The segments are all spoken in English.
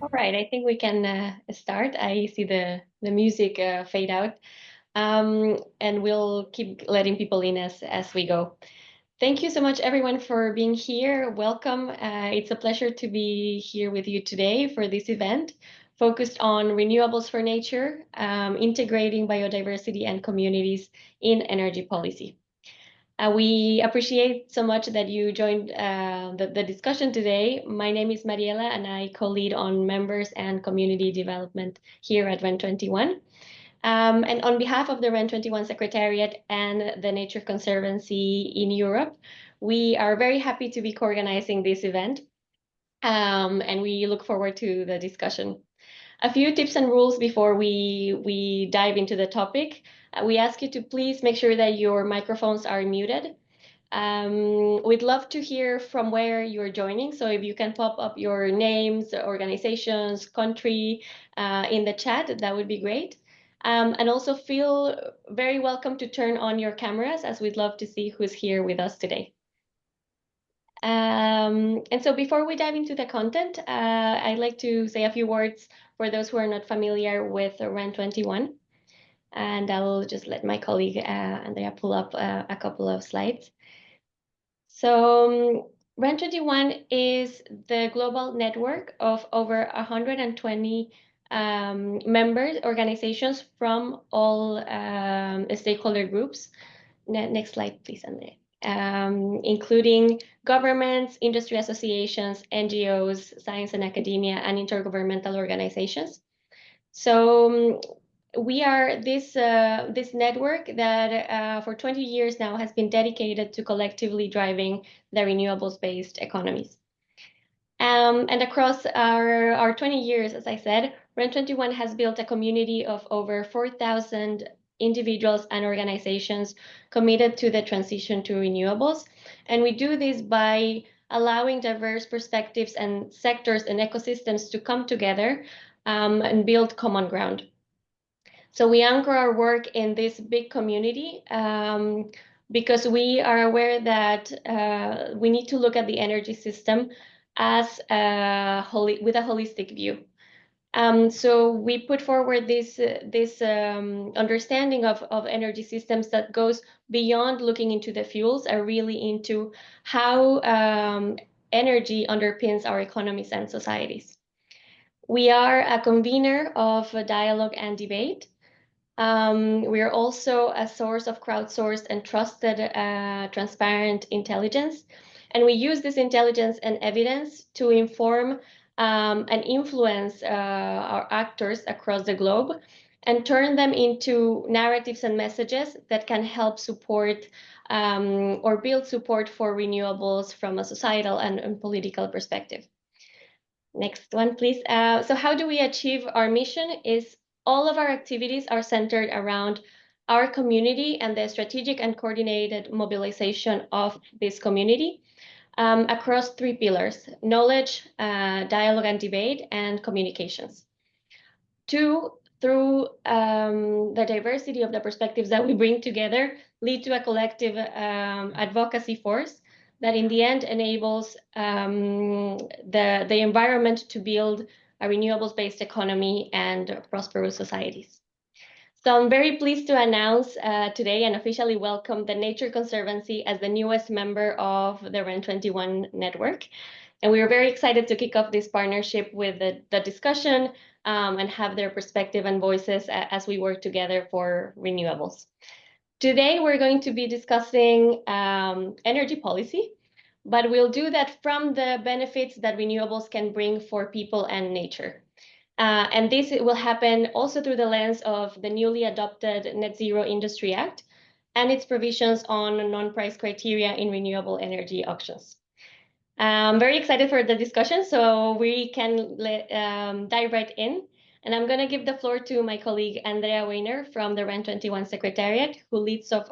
All right, I think we can start. I see the music fade out, and we'll keep letting people in as we go. Thank you so much, everyone, for being here. Welcome. It's a pleasure to be here with you today for this event focused on renewables for nature, integrating biodiversity and communities in energy policy. We appreciate so much that you joined the discussion today. My name is Mariela, and I co-lead on members and community development here at REN21. And on behalf of the REN21 Secretariat and the Nature Conservancy in Europe, we are very happy to be co-organizing this event, and we look forward to the discussion. A few tips and rules before we dive into the topic. We ask you to please make sure that your microphones are muted. We'd love to hear from where you're joining. So if you can pop up your names, organizations, country in the chat, that would be great. And also feel very welcome to turn on your cameras, as we'd love to see who's here with us today. And so before we dive into the content, I'd like to say a few words for those who are not familiar with REN21. And I'll just let my colleague Andrea pull up a couple of slides. So REN21 is the global network of over 120 members, organizations from all stakeholder groups. Next slide, please, Andrea. Including governments, industry associations, NGOs, science and academia, and intergovernmental organizations. So we are this network that for 20 years now has been dedicated to collectively driving the renewables-based economies. And across our 20 years, as I said, REN21 has built a community of over 4,000 individuals and organizations committed to the transition to renewables. And we do this by allowing diverse perspectives and sectors and ecosystems to come together and build common ground. So we anchor our work in this big community because we are aware that we need to look at the energy system as with a holistic view. So we put forward this understanding of energy systems that goes beyond looking into the fuels, are really into how energy underpins our economies and societies. We are a convener of dialogue and debate. We are also a source of crowdsourced and trusted transparent intelligence. And we use this intelligence and evidence to inform and influence our actors across the globe and turn them into narratives and messages that can help support or build support for renewables from a societal and political perspective. Next one, please. So how do we achieve our mission is all of our activities are centered around our community and the strategic and coordinated mobilization of this community across three pillars: knowledge, dialogue and debate, and communications. Two, through the diversity of the perspectives that we bring together, lead to a collective advocacy force that in the end enables the environment to build a renewables-based economy and prosperous societies. So I'm very pleased to announce today and officially welcome the Nature Conservancy as the newest member of the REN21 network. And we are very excited to kick off this partnership with the discussion and have their perspective and voices as we work together for renewables. Today, we're going to be discussing energy policy, but we'll do that from the benefits that renewables can bring for people and nature. And this will happen also through the lens of the newly adopted Net Zero Industry Act and its provisions on non-price criteria in renewable energy auctions. I'm very excited for the discussion, so we can dive right in. And I'm going to give the floor to my colleague, Andrea Weiner from the REN21 Secretariat, who leads our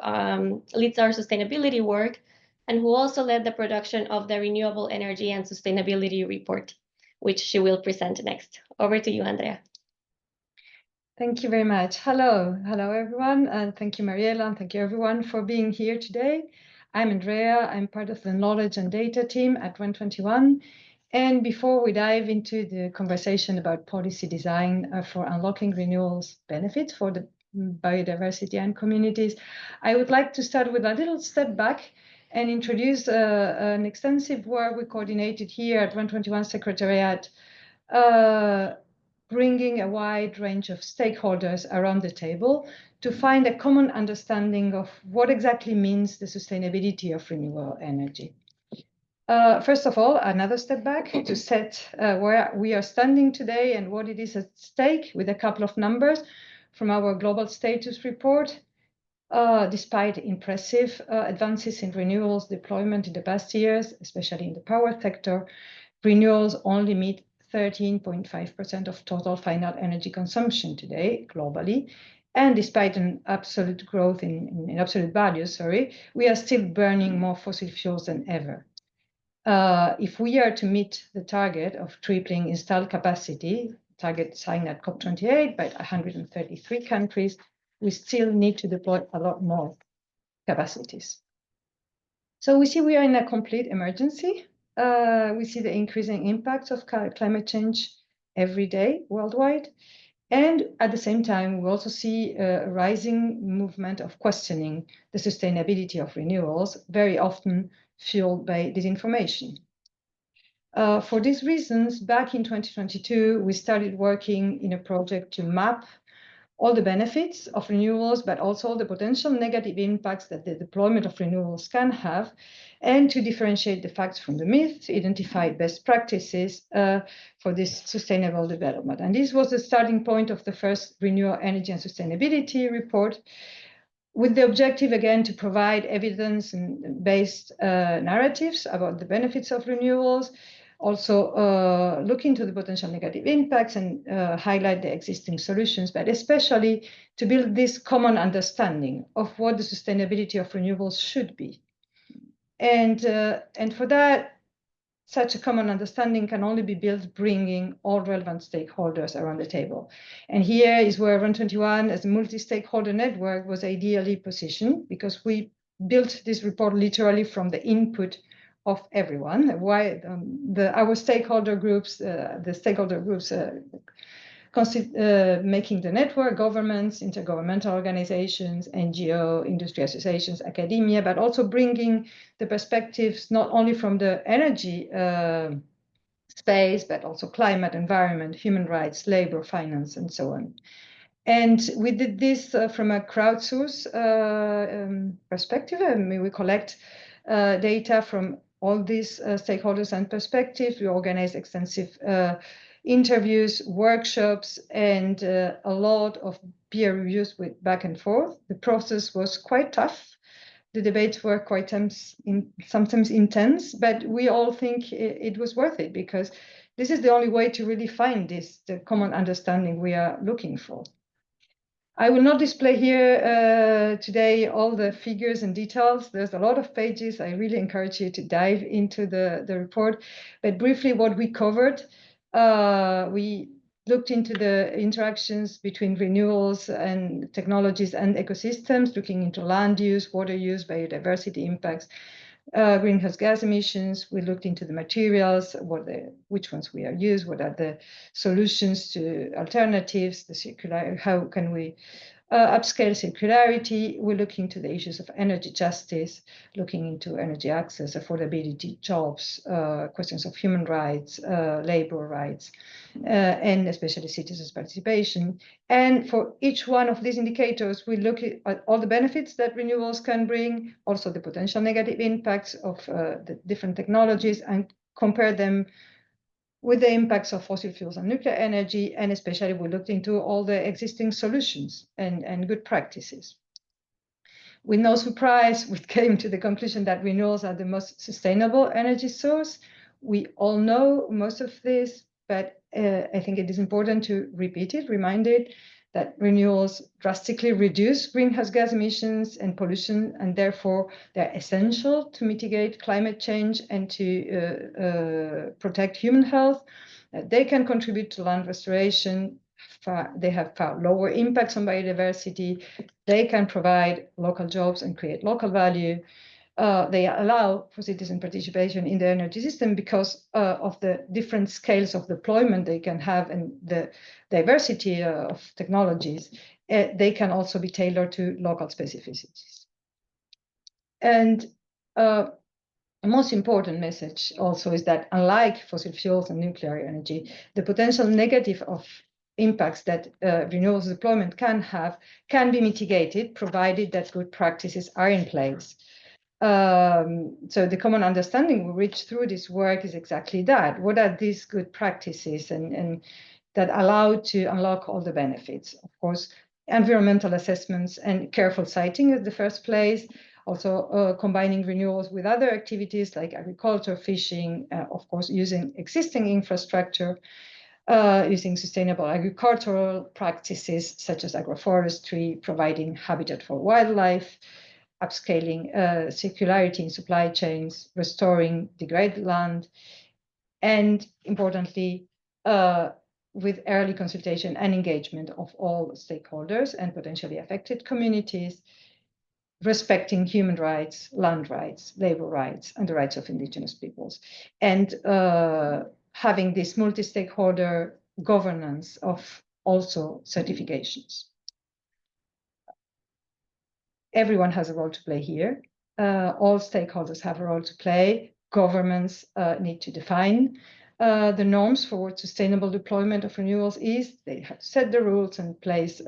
sustainability work and who also led the production of the Renewable Energy and Sustainability Report, which she will present next. Over to you, Andrea. Thank you very much. Hello, everyone, and thank you, Mariela, and thank you, everyone, for being here today. I'm Andrea. I'm part of the knowledge and data team at REN21, And before we dive into the conversation about policy design for unlocking renewables benefits for the biodiversity and communities, I would like to start with a little step back and introduce an extensive work we coordinated here at 121 Secretariat, bringing a wide range of stakeholders around the table to find a common understanding of what exactly means the sustainability of renewable energy. First of all, another step back to set where we are standing today and what it is at stake with a couple of numbers from our global status report. Despite impressive advances in renewables deployment in the past years, especially in the power sector, renewables only meet 13.5% of total final energy consumption today globally. And despite an absolute growth in absolute values, we are still burning more fossil fuels than ever. If we are to meet the target of tripling installed capacity, target signed at COP28 by 133 countries, we still need to deploy a lot more capacities. So we see we are in a complete emergency. We see the increasing impacts of climate change every day worldwide. And at the same time, we also see a rising movement of questioning the sustainability of renewables, very often fueled by disinformation. For these reasons, back in 2022, we started working in a project to map all the benefits of renewables, but also the potential negative impacts that the deployment of renewables can have, and to differentiate the facts from the myths, identify best practices for this sustainable development. And this was the starting point of the first Renewable Energy and Sustainability report, with the objective, again, to provide evidence-based narratives about the benefits of renewables, also look into the potential negative impacts and highlight the existing solutions, but especially to build this common understanding of what the sustainability of renewables should be. And for that, such a common understanding can only be built bringing all relevant stakeholders around the table. And here is where 121 as a multi-stakeholder network was ideally positioned, because we built this report literally from the input of everyone. Why our stakeholder groups, making the network, governments, intergovernmental organizations, NGO, industry associations, academia, but also bringing the perspectives not only from the energy space, but also climate, environment, human rights, labor, finance, and so on. And we did this from a crowdsource perspective. I mean, we collect data from all these stakeholders and perspectives. We organize extensive interviews, workshops, and a lot of peer reviews with back and forth. The process was quite tough. The debates were quite sometimes intense, but we all think it was worth it, because this is the only way to really find the common understanding we are looking for. I will not display here today all the figures and details. There's a lot of pages. I really encourage you to dive into the report. But briefly, what we covered, we looked into the interactions between renewables and technologies and ecosystems, looking into land use, water use, biodiversity impacts, greenhouse gas emissions. We looked into the materials, which ones we are used, what are the solutions to alternatives, how can we upscale circularity. We look into the issues of energy justice, looking into energy access, affordability, jobs, questions of human rights, labor rights, and especially citizens' participation. And for each one of these indicators, we look at all the benefits that renewables can bring, also the potential negative impacts of the different technologies, and compare them with the impacts of fossil fuels and nuclear energy. And especially we looked into all the existing solutions and good practices. With no surprise, we came to the conclusion that renewables are the most sustainable energy source. We all know most of this, but I think it is important to remind it, that renewables drastically reduce greenhouse gas emissions and pollution, and therefore they're essential to mitigate climate change and to protect human health. They can contribute to land restoration. They have far lower impacts on biodiversity. They can provide local jobs and create local value. they allow for citizen participation in the energy system because of the different scales of deployment they can have and the diversity of technologies. They can also be tailored to local specificities. And a most important message also is that unlike fossil fuels and nuclear energy, the potential negative of impacts that renewables deployment can have can be mitigated, provided that good practices are in place. So the common understanding we reach through this work is exactly that. What are these good practices and that allow to unlock all the benefits? Of course, environmental assessments and careful siting is the first place. Also combining renewables with other activities like agriculture, fishing, of course, using existing infrastructure, using sustainable agricultural practices such as agroforestry, providing habitat for wildlife, upscaling circularity in supply chains, restoring degraded land, and importantly, with early consultation and engagement of all stakeholders and potentially affected communities, respecting human rights, land rights, labor rights, and the rights of indigenous peoples, and having this multi-stakeholder governance of also certifications. Everyone has a role to play here. All stakeholders have a role to play. Governments need to define the norms for what sustainable deployment of renewables is. They have to set the rules and place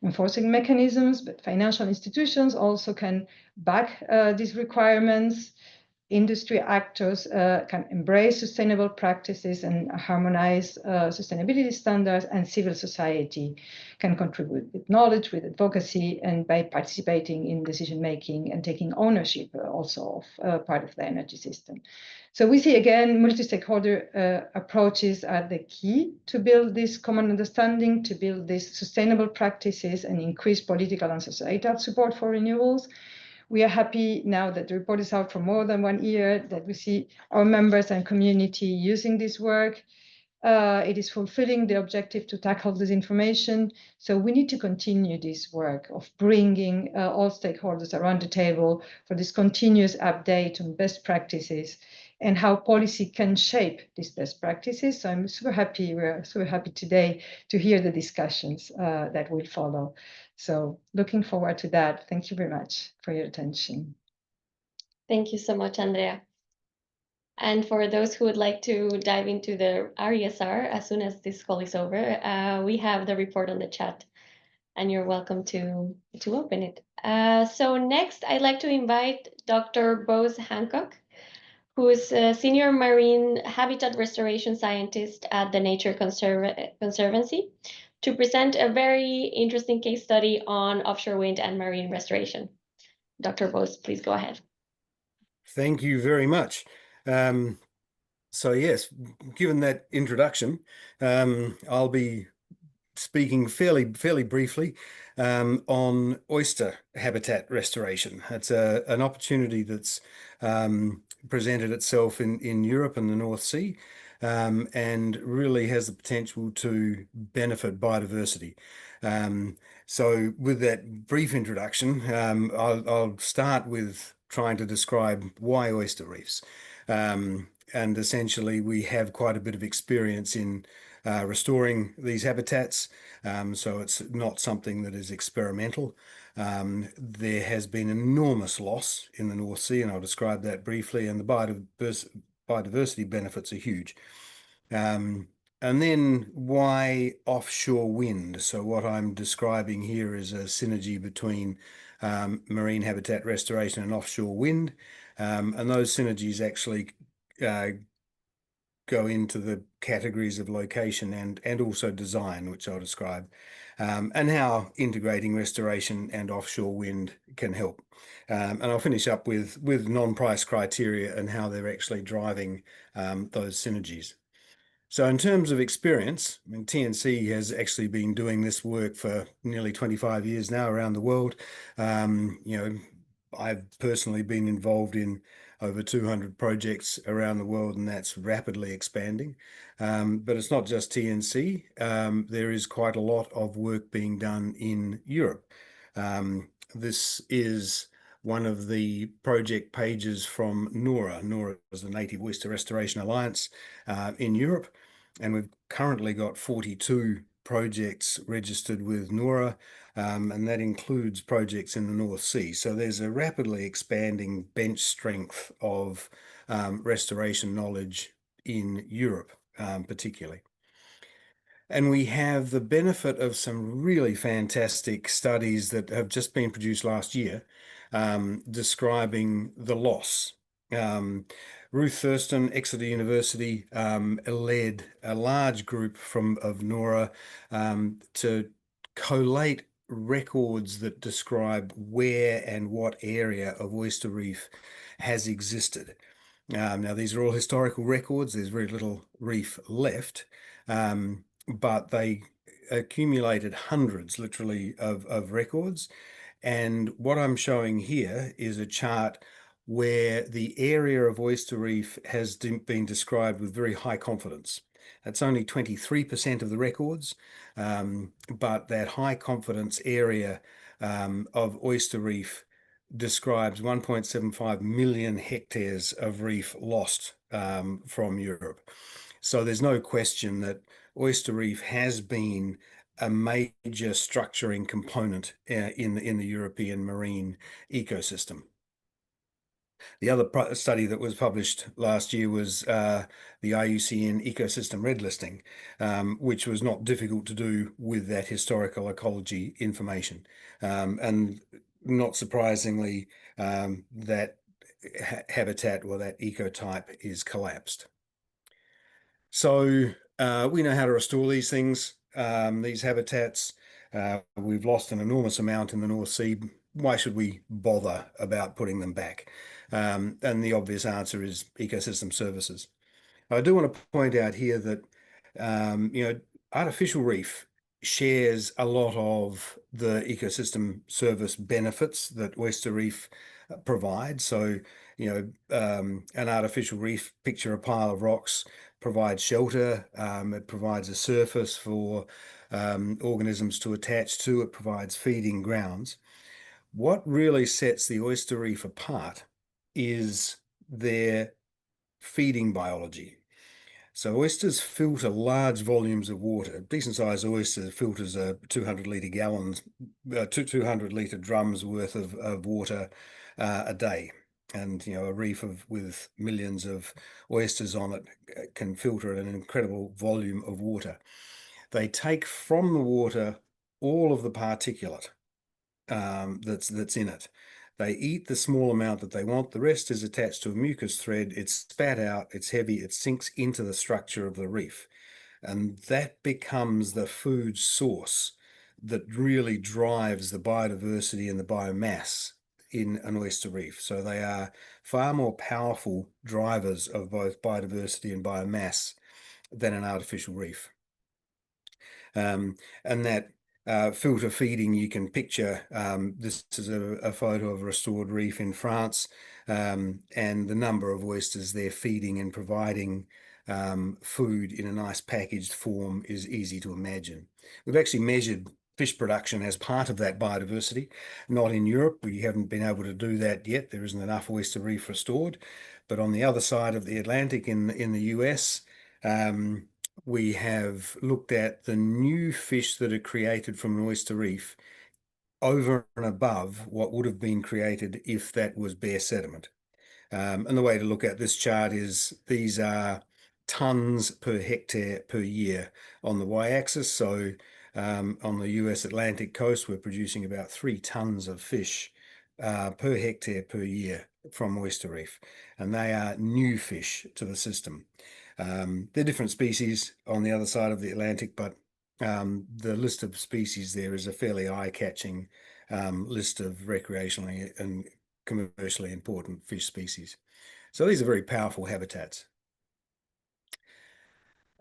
enforcing mechanisms, but financial institutions also can back these requirements. Industry actors can embrace sustainable practices and harmonize sustainability standards, and civil society can contribute with knowledge, with advocacy, and by participating in decision-making and taking ownership also of part of the energy system. So we see, again, multi-stakeholder approaches are the key to build this common understanding, to build these sustainable practices and increase political and societal support for renewables. We are happy now that the report is out for more than 1 year, that we see our members and community using this work. It is fulfilling the objective to tackle disinformation. So we need to continue this work of bringing all stakeholders around the table for this continuous update on best practices and how policy can shape these best practices. So I'm super happy, we're super happy today to hear the discussions that will follow. So looking forward to that. Thank you very much for your attention. Thank you so much, Andrea. And for those who would like to dive into the RESR as soon as this call is over, we have the report on the chat, and you're welcome to open it. So next, I'd like to invite Dr. Bose Hancock, who is a senior marine habitat restoration scientist at the Nature Conservancy, to present a very interesting case study on offshore wind and marine restoration. Dr. Bose, please go ahead. Thank you very much. So yes, given that introduction, I'll be speaking fairly briefly on oyster habitat restoration. It's an opportunity that's presented itself in Europe and the North Sea, and really has the potential to benefit biodiversity. So with that brief introduction, I'll start with trying to describe why oyster reefs. And essentially, we have quite a bit of experience in restoring these habitats, so it's not something that is experimental. There has been enormous loss in the North Sea, and I'll describe that briefly, and the biodiversity benefits are huge. And then why offshore wind? So what I'm describing here is a synergy between marine habitat restoration and offshore wind, and those synergies actually go into the categories of location and also design, which I'll describe, and how integrating restoration and offshore wind can help. And I'll finish up with non-price criteria and how they're actually driving those synergies. So in terms of experience, I mean, TNC has actually been doing this work for nearly 25 years now around the world. I've personally been involved in over 200 projects around the world, and that's rapidly expanding. But it's not just TNC. There is quite a lot of work being done in Europe. This is one of the project pages from NORA. NORA is the Native Oyster Restoration Alliance in Europe, and we've currently got 42 projects registered with NORA, and that includes projects in the North Sea. So there's a rapidly expanding bench strength of restoration knowledge in Europe, particularly. And we have the benefit of some really fantastic studies that have just been produced last year, describing the loss. Ruth Thurston, Exeter University, led a large group of NORA to collate records that describe where and what area of oyster reef has existed. Now, these are all historical records. There's very little reef left, but they accumulated hundreds, literally, of records. And what I'm showing here is a chart where the area of oyster reef has been described with very high confidence. That's only 23% of the records, but that high confidence area of oyster reef describes 1.75 million hectares of reef lost from Europe. So there's no question that oyster reef has been a major structuring component in the European marine ecosystem. The other study that was published last year was the IUCN Ecosystem Red Listing, which was not difficult to do with that historical ecology information. And not surprisingly, that habitat or that ecotype is collapsed. So we know how to restore these things, these habitats. We've lost an enormous amount in the North Sea. Why should we bother about putting them back? And the obvious answer is ecosystem services. I do want to point out here that artificial reef shares a lot of the ecosystem service benefits that oyster reef provides. So, an artificial reef, picture a pile of rocks, provides shelter. It provides a surface for organisms to attach to. It provides feeding grounds. What really sets the oyster reef apart is their feeding biology. So oysters filter large volumes of water. Decent-sized oyster filters a 200-litre gallons, 200-litre drums worth of water a day. And a reef with millions of oysters on it can filter an incredible volume of water. They take from the water all of the particulate that's in it. They eat the small amount that they want. The rest is attached to a mucus thread. It's spat out, it's heavy, it sinks into the structure of the reef. And that becomes the food source that really drives the biodiversity and the biomass in an oyster reef. So they are far more powerful drivers of both biodiversity and biomass than an artificial reef. And that filter feeding, you can picture, this is a photo of a restored reef in France, and the number of oysters they're feeding and providing food in a nice packaged form is easy to imagine. We've actually measured fish production as part of that biodiversity. Not in Europe, we haven't been able to do that yet. There isn't enough oyster reef restored. But on the other side of the Atlantic in the US, we have looked at the new fish that are created from an oyster reef over and above what would have been created if that was bare sediment. And the way to look at this chart is these are tons per hectare per year on the y-axis. So on the US Atlantic coast, we're producing about 3 tons of fish per hectare per year from oyster reef. And they are new fish to the system. They're different species on the other side of the Atlantic, but the list of species there is a fairly eye-catching list of recreationally and commercially important fish species. So these are very powerful habitats.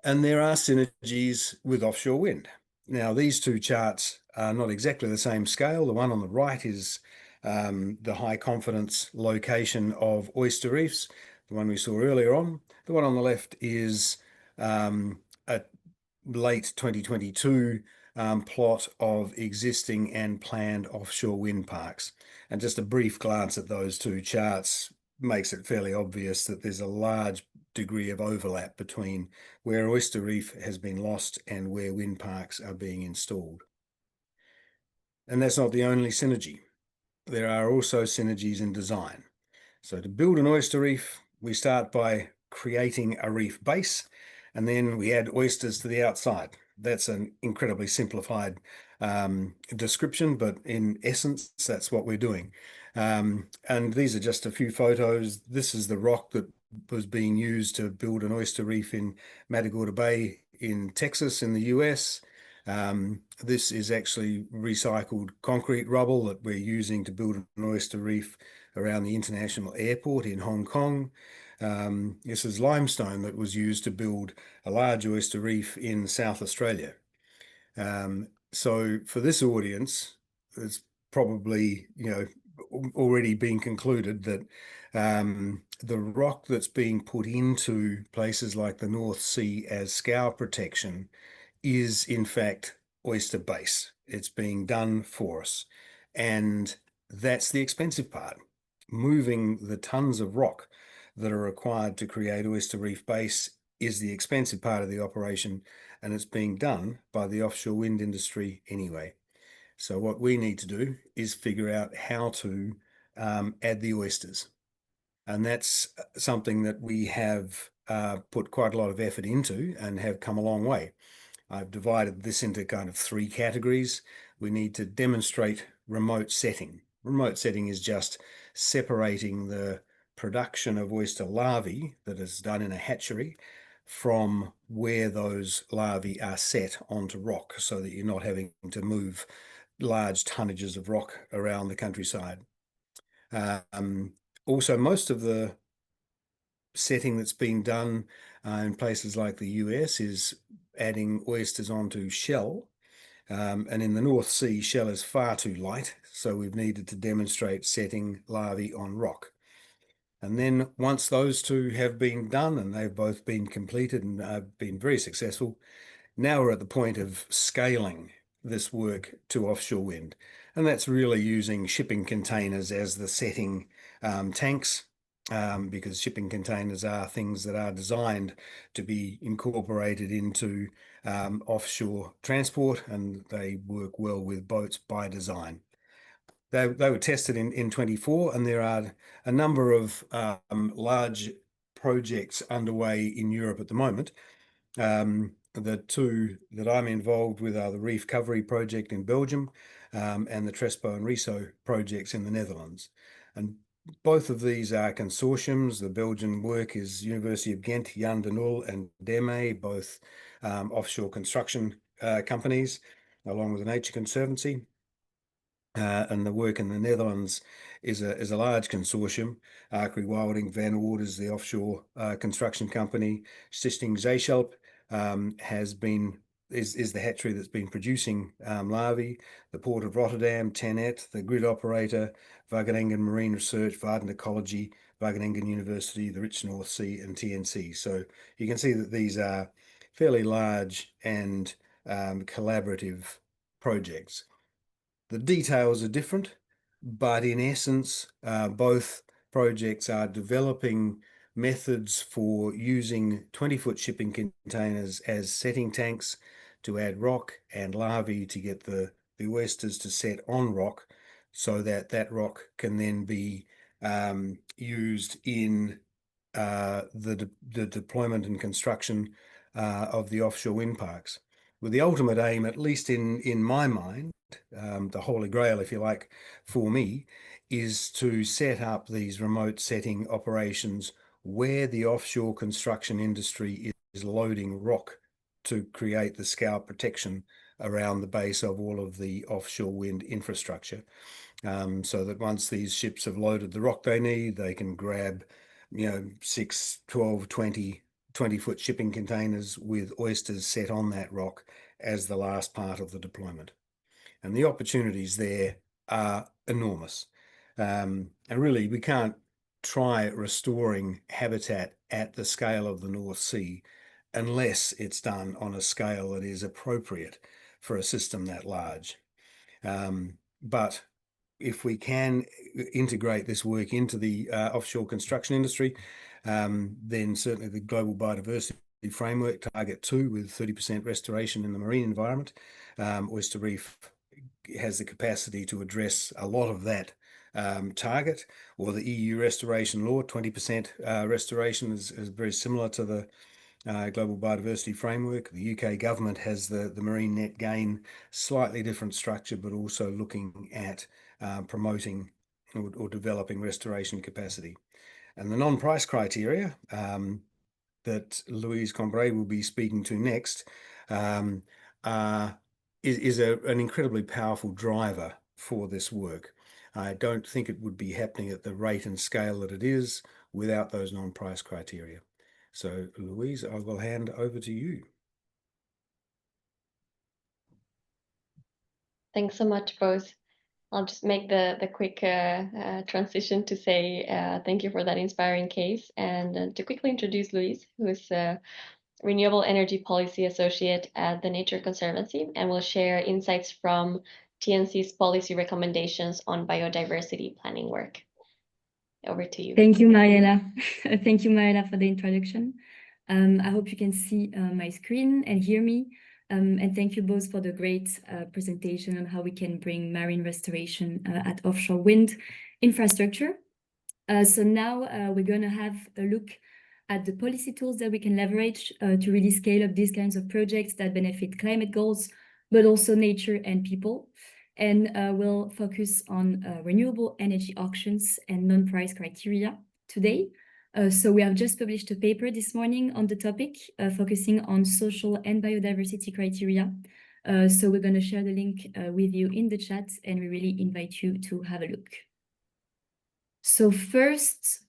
And there are synergies with offshore wind. Now, these two charts are not exactly the same scale. The one on the right is the high confidence location of oyster reefs, the one we saw earlier on. The one on the left is a late 2022 plot of existing and planned offshore wind parks. And just a brief glance at those two charts makes it fairly obvious that there's a large degree of overlap between where oyster reef has been lost and where wind parks are being installed. And that's not the only synergy. There are also synergies in design. So to build an oyster reef, we start by creating a reef base, and then we add oysters to the outside. That's an incredibly simplified description, but in essence, that's what we're doing. And these are just a few photos. This is the rock that was being used to build an oyster reef in Matagorda Bay in Texas in the US. This is actually recycled concrete rubble that we're using to build an oyster reef around the international airport in Hong Kong. This is limestone that was used to build a large oyster reef in South Australia. So for this audience, it's probably, already been concluded that the rock that's being put into places like the North Sea as scour protection is in fact oyster base. It's being done for us. And that's the expensive part. Moving the tons of rock that are required to create oyster reef base is the expensive part of the operation, and it's being done by the offshore wind industry anyway. So what we need to do is figure out how to add the oysters. And that's something that we have put quite a lot of effort into and have come a long way. I've divided this into kind of three categories. We need to demonstrate remote setting. Remote setting is just separating the production of oyster larvae that is done in a hatchery from where those larvae are set onto rock, so that you're not having to move large tonnages of rock around the countryside. Also, most of the setting that's been done in places like the US is adding oysters onto shell. And in the North Sea, shell is far too light, so we've needed to demonstrate setting larvae on rock. And then once those two have been done, and they've both been completed and been very successful, now we're at the point of scaling this work to offshore wind. And that's really using shipping containers as the setting tanks, because shipping containers are things that are designed to be incorporated into offshore transport, and they work well with boats by design. They were tested in 24, and there are a number of large projects underway in Europe at the moment. The two that I'm involved with are the Reef Covery Project in Belgium and the Trespo and Riso projects in the Netherlands. And both of these are consortiums. The Belgian work is University of Ghent, Jan de Nul and DEME, both offshore construction companies, along with the Nature Conservancy. And the work in the Netherlands is a large consortium. Archery Wilding, Van Oord is the offshore construction company. Stichting Zeeschelp is the hatchery that's been producing larvae. The Port of Rotterdam, TenET, the grid operator, Wageningen Marine Research, Varden Ecology, Wageningen University, the Rich North Sea, and TNC. So you can see that these are fairly large and collaborative projects. The details are different, but in essence, both projects are developing methods for using 20-foot shipping containers as setting tanks to add rock and larvae to get the oysters to set on rock, so that that rock can then be used in the deployment and construction of the offshore wind parks. With the ultimate aim, at least in my mind, the holy grail, if you like, for me, is to set up these remote setting operations where the offshore construction industry is loading rock to create the scour protection around the base of all of the offshore wind infrastructure. So that once these ships have loaded the rock they need, they can grab, 6, 12, 20-foot shipping containers with oysters set on that rock as the last part of the deployment. And the opportunities there are enormous. And really, we can't try restoring habitat at the scale of the North Sea unless it's done on a scale that is appropriate for a system that large. But if we can integrate this work into the offshore construction industry, then certainly the Global Biodiversity Framework Target 2 with 30% restoration in the marine environment, Oyster Reef has the capacity to address a lot of that target, or the EU Restoration Law, 20% restoration is very similar to the Global Biodiversity Framework. The UK government has the marine net gain, slightly different structure, but also looking at promoting or developing restoration capacity. And the non-price criteria that Louise Combray will be speaking to next is an incredibly powerful driver for this work. I don't think it would be happening at the rate and scale that it is without those non-price criteria. So, Louise, I will hand over to you. Thanks so much, both. I'll just make the quick transition to say thank you for that inspiring case, and to quickly introduce Louise, who is Renewable Energy Policy Associate at the Nature Conservancy, and will share insights from TNC's policy recommendations on biodiversity planning work. Over to you. Thank you, Mariela. Thank you, Mariela, for the introduction. I hope you can see my screen and hear me. And thank you both for the great presentation on how we can bring marine restoration at offshore wind infrastructure. So now we're going to have a look at the policy tools that we can leverage to really scale up these kinds of projects that benefit climate goals, but also nature and people. And we'll focus on renewable energy auctions and non-price criteria today. So we have just published a paper this morning on the topic, focusing on social and biodiversity criteria. So we're going to share the link with you in the chat, and we really invite you to have a look. So first,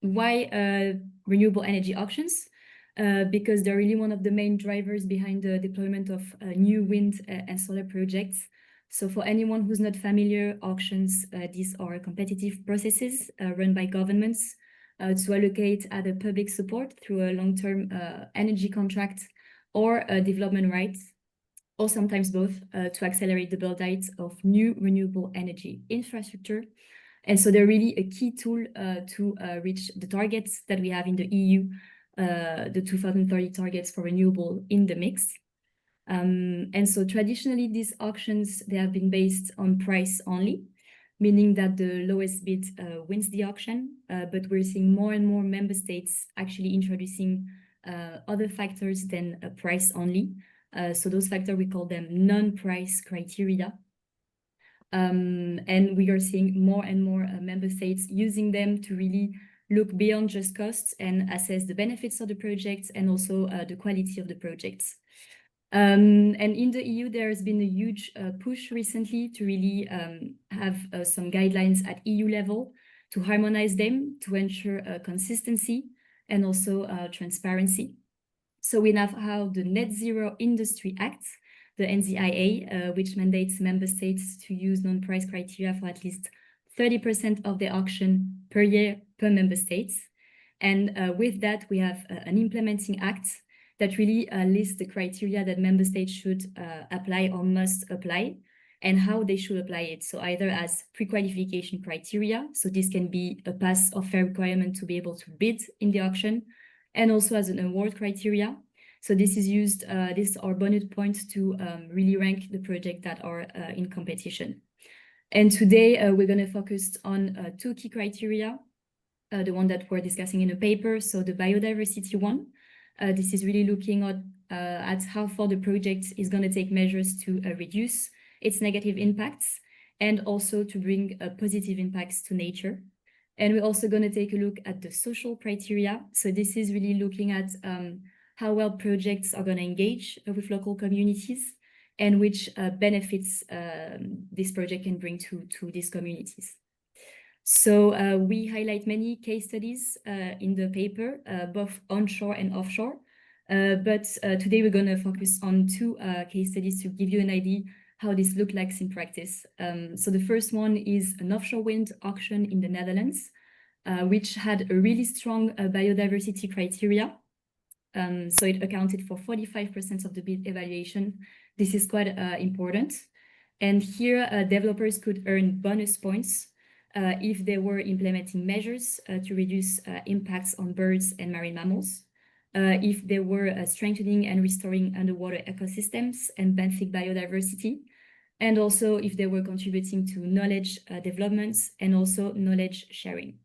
why renewable energy auctions? Because they're really one of the main drivers behind the deployment of new wind and solar projects. So for anyone who's not familiar, auctions, these are competitive processes run by governments to allocate either public support through a long-term energy contract or development rights, or sometimes both, to accelerate the build-out of new renewable energy infrastructure. And so they're really a key tool to reach the targets that we have in the EU, the 2030 targets for renewable in the mix. And so traditionally, these auctions, they have been based on price only, meaning that the lowest bid wins the auction. But we're seeing more and more member states actually introducing other factors than a price only. So those factors, we call them non-price criteria. And we are seeing more and more member states using them to really look beyond just costs and assess the benefits of the projects and also the quality of the projects. And in the EU, there has been a huge push recently to really have some guidelines at EU level to harmonize them, to ensure consistency and also transparency. So we now have the Net Zero Industry Act, the NZIA, which mandates member states to use non-price criteria for at least 30% of their auction per year per member states. And with that, we have an implementing act that really lists the criteria that member states should apply or must apply and how they should apply it. So either as pre-qualification criteria, so this can be a pass or fair requirement to be able to bid in the auction, and also as an award criteria. So this is used, these are bonus points to really rank the projects that are in competition. And today we're going to focus on two key criteria, the one that we're discussing in a paper, so the biodiversity one. This is really looking at how far the project is going to take measures to reduce its negative impacts and also to bring positive impacts to nature. And we're also going to take a look at the social criteria. So this is really looking at how well projects are going to engage with local communities and which benefits this project can bring to these communities. So we highlight many case studies in the paper, both onshore and offshore. But today we're going to focus on two case studies to give you an idea how this looks like in practice. So the first one is an offshore wind auction in the Netherlands, which had a really strong biodiversity criteria. So it accounted for 45% of the bid evaluation. This is quite important. And here, developers could earn bonus points if they were implementing measures to reduce impacts on birds and marine mammals, if they were strengthening and restoring underwater ecosystems and benthic biodiversity, and also if they were contributing to knowledge developments and also knowledge sharing.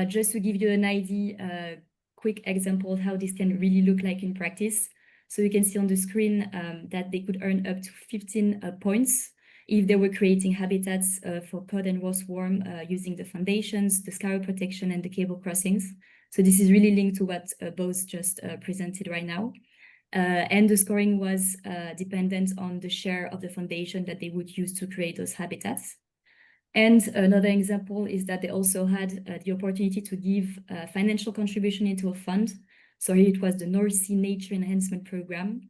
Just to give you an idea, quick example of how this can really look like in practice. So you can see on the screen that they could earn up to 15 points if they were creating habitats for cod and roseworm using the foundations, the scour protection, and the cable crossings. So this is really linked to what Bose just presented right now. And the scoring was dependent on the share of the foundation that they would use to create those habitats. And another example is that they also had the opportunity to give financial contribution into a fund. So here it was the North Sea Nature Enhancement Program,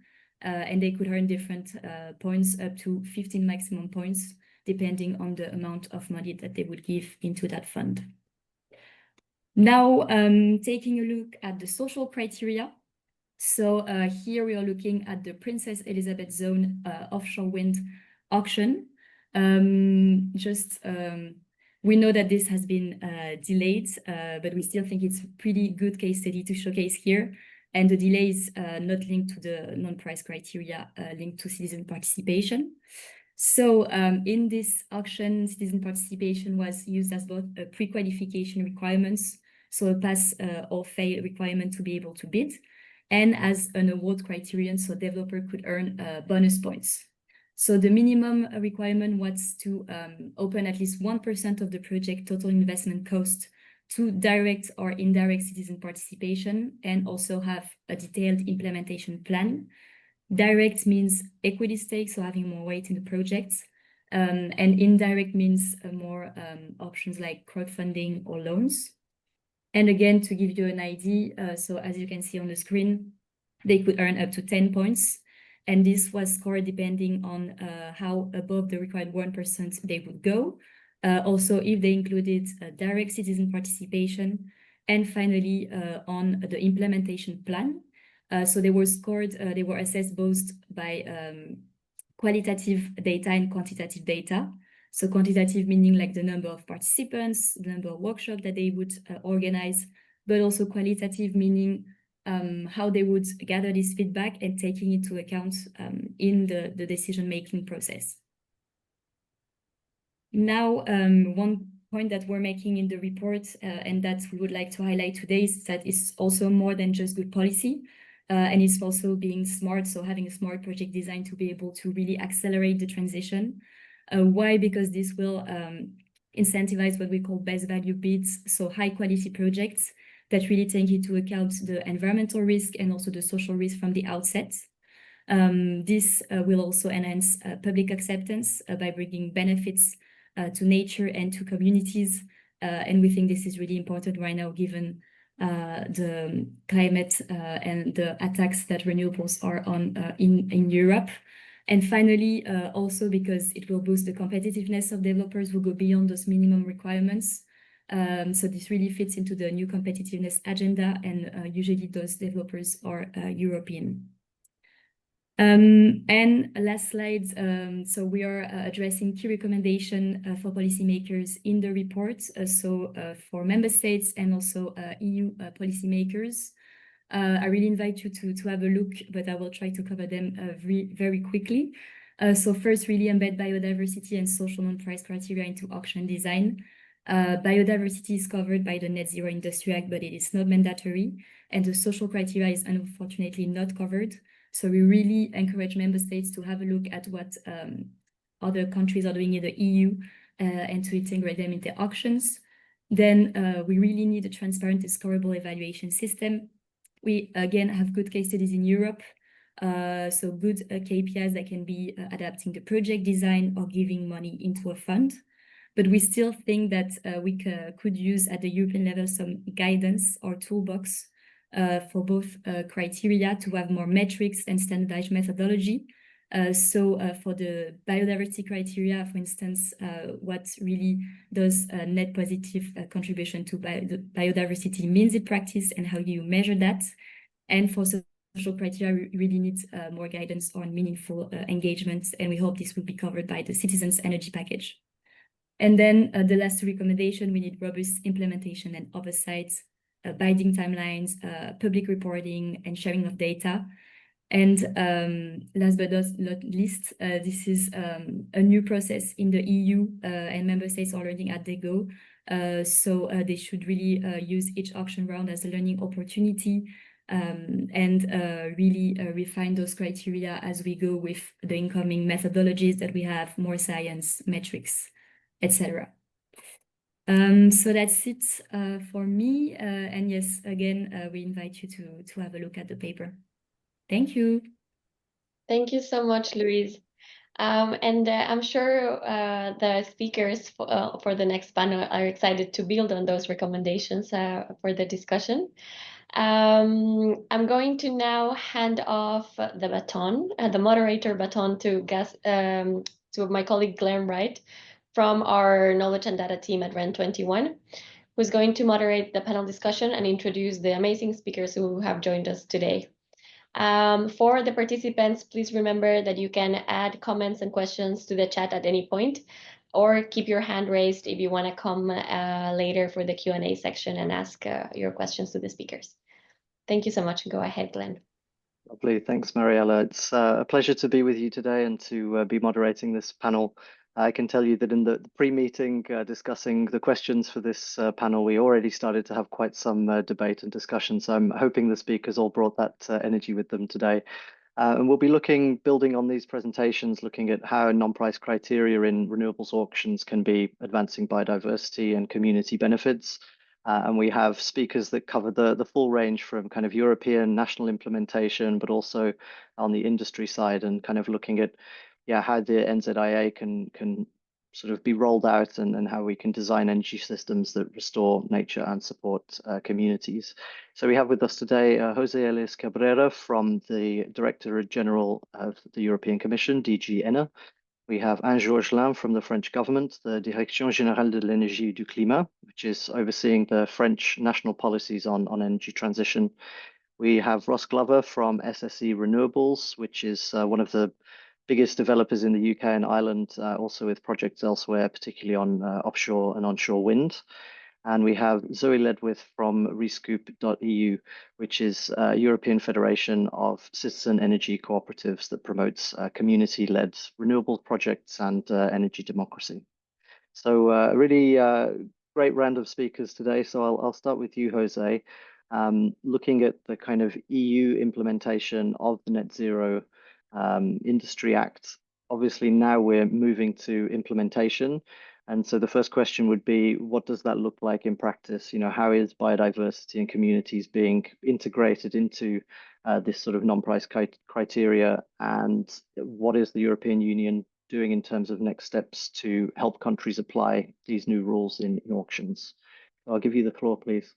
and they could earn different points up to 15 maximum points, depending on the amount of money that they would give into that fund. Now, taking a look at the social criteria. So here we are looking at the Princess Elizabeth Zone offshore wind auction. We know that this has been delayed, but we still think it's a pretty good case study to showcase here. And the delay is not linked to the non-price criteria, linked to citizen participation. So in this auction, citizen participation was used as both a pre-qualification requirements, so a pass or fail requirement to be able to bid, and as an award criterion, so developer could earn bonus points. So the minimum requirement was to open at least 1% of the project total investment cost to direct or indirect citizen participation, and also have a detailed implementation plan. Direct means equity stake, so having more weight in the projects, and indirect means more options like crowdfunding or loans. And again, to give you an idea, so as you can see on the screen, they could earn up to 10 points. And this was scored depending on how above the required 1% they would go. Also, if they included direct citizen participation, and finally on the implementation plan. So they were scored, they were assessed both by qualitative data and quantitative data. So quantitative meaning like the number of participants, the number of workshops that they would organize, but also qualitative meaning how they would gather this feedback and taking into account in the decision-making process. Now, one point that we're making in the report and that we would like to highlight today is that it's also more than just good policy. And it's also being smart, so having a smart project design to be able to really accelerate the transition. Why? Because this will incentivize what we call best value bids, so high quality projects that really take into account the environmental risk and also the social risk from the outset. This will also enhance public acceptance by bringing benefits to nature and to communities. And we think this is really important right now, given the climate and the attacks that renewables are on in Europe. And finally, also because it will boost the competitiveness of developers who go beyond those minimum requirements. So this really fits into the new competitiveness agenda, and usually those developers are European. And last slide, so we are addressing key recommendation for policymakers in the report. So for member states and also EU policymakers. I really invite you to have a look, but I will try to cover them very quickly. So first, really embed biodiversity and social non-price criteria into auction design. Biodiversity is covered by the Net Zero Industry Act, but it is not mandatory. And the social criteria is unfortunately not covered. So we really encourage member states to have a look at what other countries are doing in the EU and to integrate them in their auctions. Then we really need a transparent and scoreable evaluation system. We, again, have good case studies in Europe, so good KPIs that can be adapting the project design or giving money into a fund. But we still think that we could use at the European level some guidance or toolbox for both criteria to have more metrics and standardized methodology. So for the biodiversity criteria, for instance, what really does net positive contribution to biodiversity means in practice and how you measure that. And for social criteria, we really need more guidance on meaningful engagements, and we hope this will be covered by the Citizens Energy Package. And then the last recommendation, we need robust implementation and oversight, binding timelines, public reporting and sharing of data. And last but not least, this is a new process in the EU, and member states are learning as they go. So they should really use each auction round as a learning opportunity, and really refine those criteria as we go with the incoming methodologies that we have, more science, metrics, etc. So that's it for me. And yes, again, we invite you to have a look at the paper. Thank you. Thank you so much, Louise. And I'm sure the speakers for the next panel are excited to build on those recommendations for the discussion. I'm going to now hand off the baton, the moderator baton, to my colleague Glenn Wright from our Knowledge and Data team at REN21, who's going to moderate the panel discussion and introduce the amazing speakers who have joined us today. For the participants, please remember that you can add comments and questions to the chat at any point, or keep your hand raised if you want to come later for the Q&A section and ask your questions to the speakers. Thank you so much. Go ahead, Glenn. Lovely. Thanks, Mariella. It's a pleasure to be with you today and to be moderating this panel. I can tell you that in the pre-meeting discussing the questions for this panel, we already started to have quite some debate and discussion. So I'm hoping the speakers all brought that energy with them today. And we'll be building on these presentations, looking at how non-price criteria in renewables auctions can be advancing biodiversity and community benefits. And we have speakers that cover the full range from kind of European national implementation, but also on the industry side, and kind of looking at how the NZIA can sort of be rolled out, and how we can design energy systems that restore nature and support communities. So we have with us today Jose Elias Cabrera from the Director General of the European Commission, DG ENA. We have Anne-Georges Lam from the French government, the Direction Générale de l'Énergie et du Climat, which is overseeing the French national policies on energy transition. We have Ross Glover from SSE Renewables, which is one of the biggest developers in the UK and Ireland, also with projects elsewhere, particularly on offshore and onshore wind. And we have Zoe Ledwith from rescoop.eu, which is a European Federation of Citizen Energy Cooperatives that promotes community-led renewable projects and energy democracy. So a really great round of speakers today. So I'll start with you, Jose, looking at the kind of EU implementation of the Net Zero Industry Act. Obviously, now we're moving to implementation. And so the first question would be, what does that look like in practice? You know, how is biodiversity and communities being integrated into this sort of non-price criteria? And what is the European Union doing in terms of next steps to help countries apply these new rules in auctions? I'll give you the floor, please.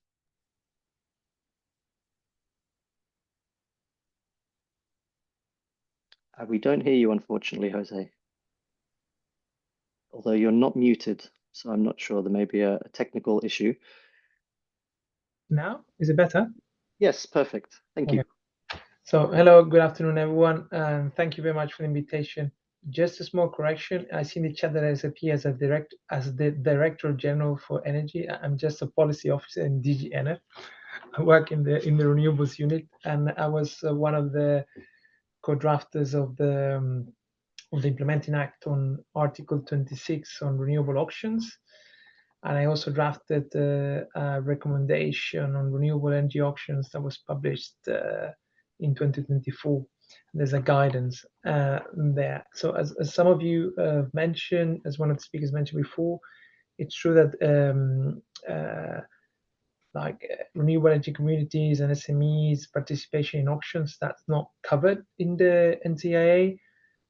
We don't hear you, unfortunately, Jose. Although you're not muted, so I'm not sure. There may be a technical issue. Now, is it better? Yes, perfect. Thank you. So, hello, good afternoon, everyone, and thank you very much for the invitation. Just a small correction. I see in the chat that I appear as the Director General for Energy. I'm just a policy officer in DG ENA. I work in the renewables unit, and I was one of the co-drafters of the Implementing Act on Article 26 on renewable auctions. And I also drafted a recommendation on renewable energy auctions that was published in 2024. There's a guidance there. So as some of you mentioned, as one of the speakers mentioned before, it's true that renewable energy communities and SMEs participation in auctions, that's not covered in the NZIA,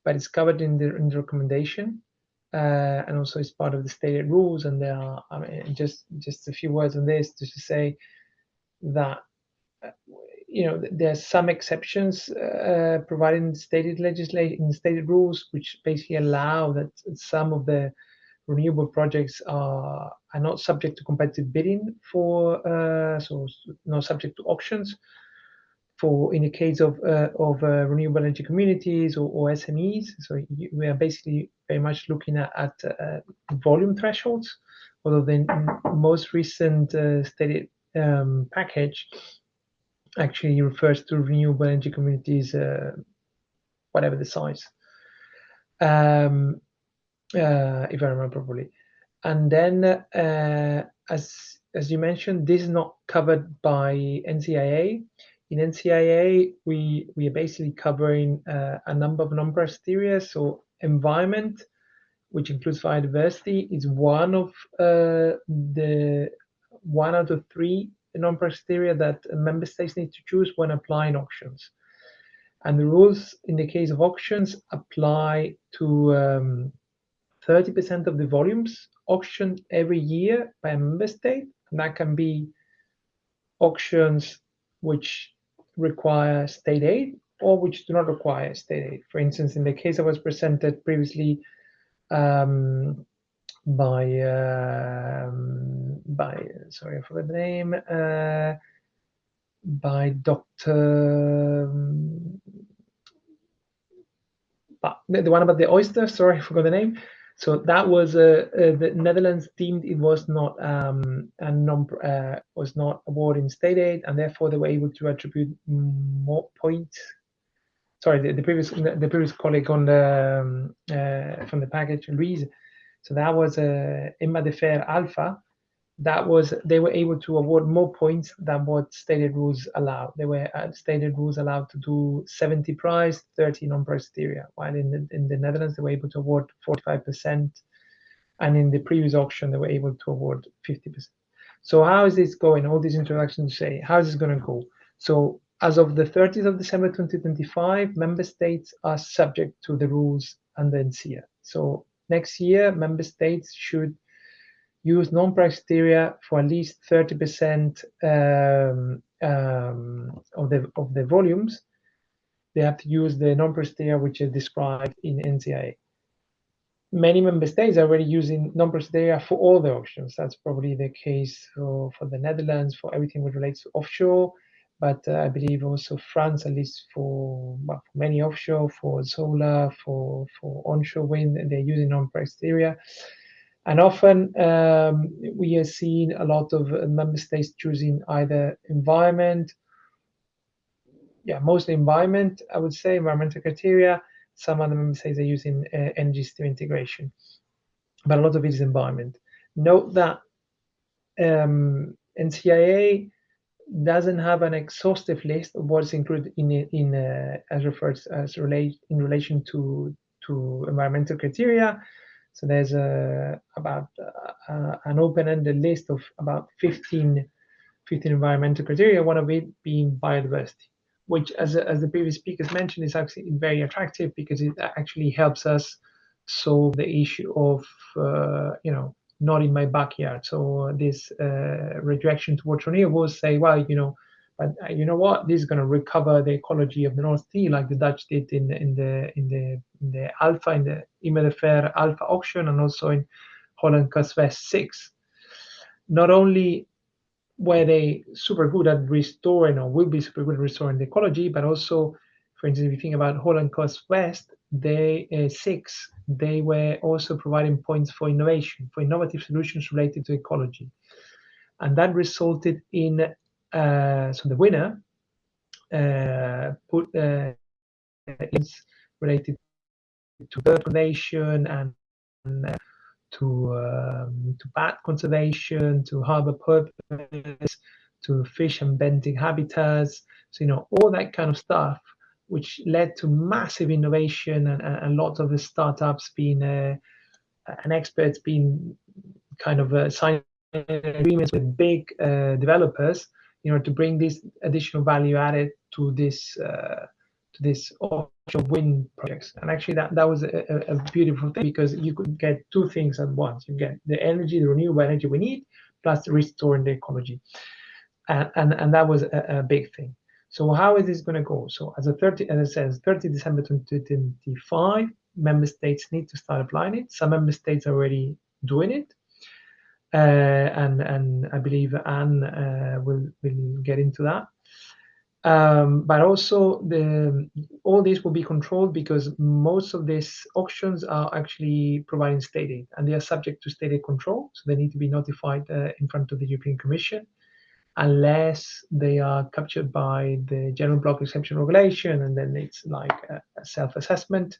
but it's covered in the recommendation, and also it's part of the stated rules. And there are, I mean, just a few words on this, just to say that there's some exceptions provided in stated legislation, in stated rules, which basically allow that some of the renewable projects are not subject to competitive bidding so not subject to auctions. in the case of renewable energy communities or SMEs. So we are basically very much looking at volume thresholds, although the most recent stated package actually refers to renewable energy communities, whatever the size, if I remember properly. And then, as you mentioned, this is not covered by NCIA. In NCIA, we are basically covering a number of non-criteria. So environment, which includes biodiversity, is one of the 1 out of 3 non-criteria that member states need to choose when applying auctions. And the rules in the case of auctions apply to 30% of the volumes auctioned every year by a member state, and that can be auctions which require state aid or which do not require state aid. For instance, in the case that was presented previously by sorry, I forgot the name, by Dr. The one about the oyster, sorry, I forgot the name. So that was the Netherlands deemed it was not was not awarding state aid, and therefore they were able to attribute more points. Sorry, the previous colleague on the from the package, Louise. So that was Emma de Fer Alpha. That was, they were able to award more points than what stated rules allowed. They were stated rules allowed to do 70 price, 30 non-price area, while in the Netherlands they were able to award 45%, and in the previous auction they were able to award 50%. So how is this going? All these introductions say, how is this going to go? So as of the 30th of December 2025, member states are subject to the rules under NCIA. So next year, member states should use non-price area for at least 30% of the volumes. They have to use the non-price area which is described in NCIA. Many member states are already using non-price area for all the auctions. That's probably the case for the Netherlands, for everything which relates to offshore, but I believe also France, at least for many offshore, for solar, for onshore wind, they're using non-price area. And often we are seeing a lot of member states choosing either environment, mostly environment, I would say, environmental criteria. Some other member states are using energy system integration, but a lot of it is environment. Note that NCIA doesn't have an exhaustive list of what's included in relation to environmental criteria. So there's about an open-ended list of about 15 environmental criteria, one of it being biodiversity, which, as the previous speakers mentioned, is actually very attractive because it actually helps us solve the issue of, not in my backyard. So this redirection towards renewables say, well, but you know what? This is going to recover the ecology of the North Sea, like the Dutch did in the Alpha, in the Immerfer Alpha auction, and also in Holland Kust West 6. Not only were they super good at restoring, or will be super good at restoring the ecology, but also, for instance, if you think about Holland Kust West, they 6, they were also providing points for innovation, for innovative solutions related to ecology, and that resulted in. So the winner put related to bird conservation and to bat conservation, to harbor purpose, to fish and benthic habitats. So all that kind of stuff, which led to massive innovation and lots of the startups being and experts being kind of signing agreements with big developers, to bring this additional value added to this offshore wind projects. And actually that was a beautiful thing, because you could get two things at once. You get the energy, the renewable energy we need, plus restoring the ecology. And that was a big thing. So how is this going to go? So as I said, 30 December 2025, member states need to start applying it. Some member states are already doing it. And I believe Anne will get into that. But also all this will be controlled because most of these auctions are actually providing state aid, and they are subject to state aid control. So they need to be notified in front of the European Commission, unless they are captured by the general block exception regulation, and then it's like a self-assessment.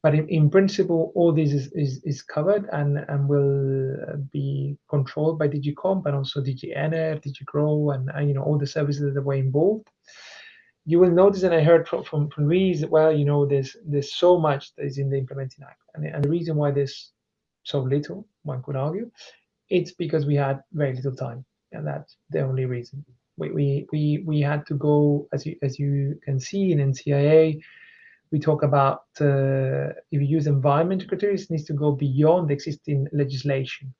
But in principle, all this is covered and will be controlled by DG Comp and also DG Ener, DG Grow, and all the services that were involved. You will notice, and I heard from Reese, well, there's so much that is in the implementing act, and the reason why there's so little, one could argue, it's because we had very little time, and that's the only reason. We had to go, as you can see in NCIA. We talk about if you use environmental criteria, it needs to go beyond the existing legislation.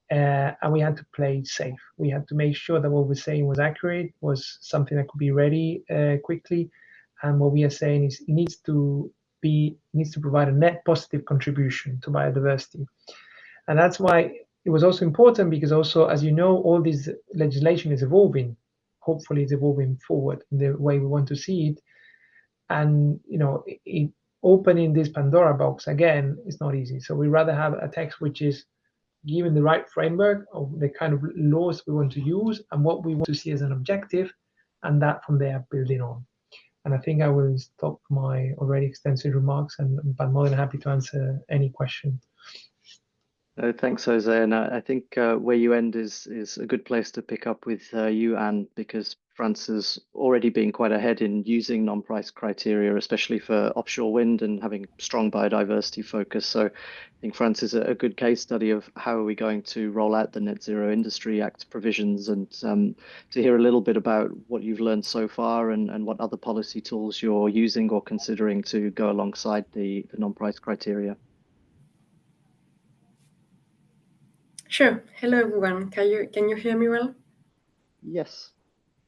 And we had to play it safe. We had to make sure that what we're saying was accurate, was something that could be ready quickly. And what we are saying is it needs to provide a net positive contribution to biodiversity. And that's why it was also important, because also, as you know, all this legislation is evolving. Hopefully it's evolving forward in the way we want to see it. And opening this Pandora box again is not easy. So we rather have a text which is given the right framework of the kind of laws we want to use and what we want to see as an objective, and that from there building on. And I think I will stop my already extensive remarks, and I'm more than happy to answer any question. Thanks, Jose. And I think where you end is a good place to pick up with you, Anne, because France has already been quite ahead in using non-price criteria, especially for offshore wind and having strong biodiversity focus. So I think France is a good case study of how are we going to roll out the Net Zero Industry Act provisions, and to hear a little bit about what you've learned so far and what other policy tools you're using or considering to go alongside the non-price criteria. Sure. Hello, everyone. Can you hear me well? Yes.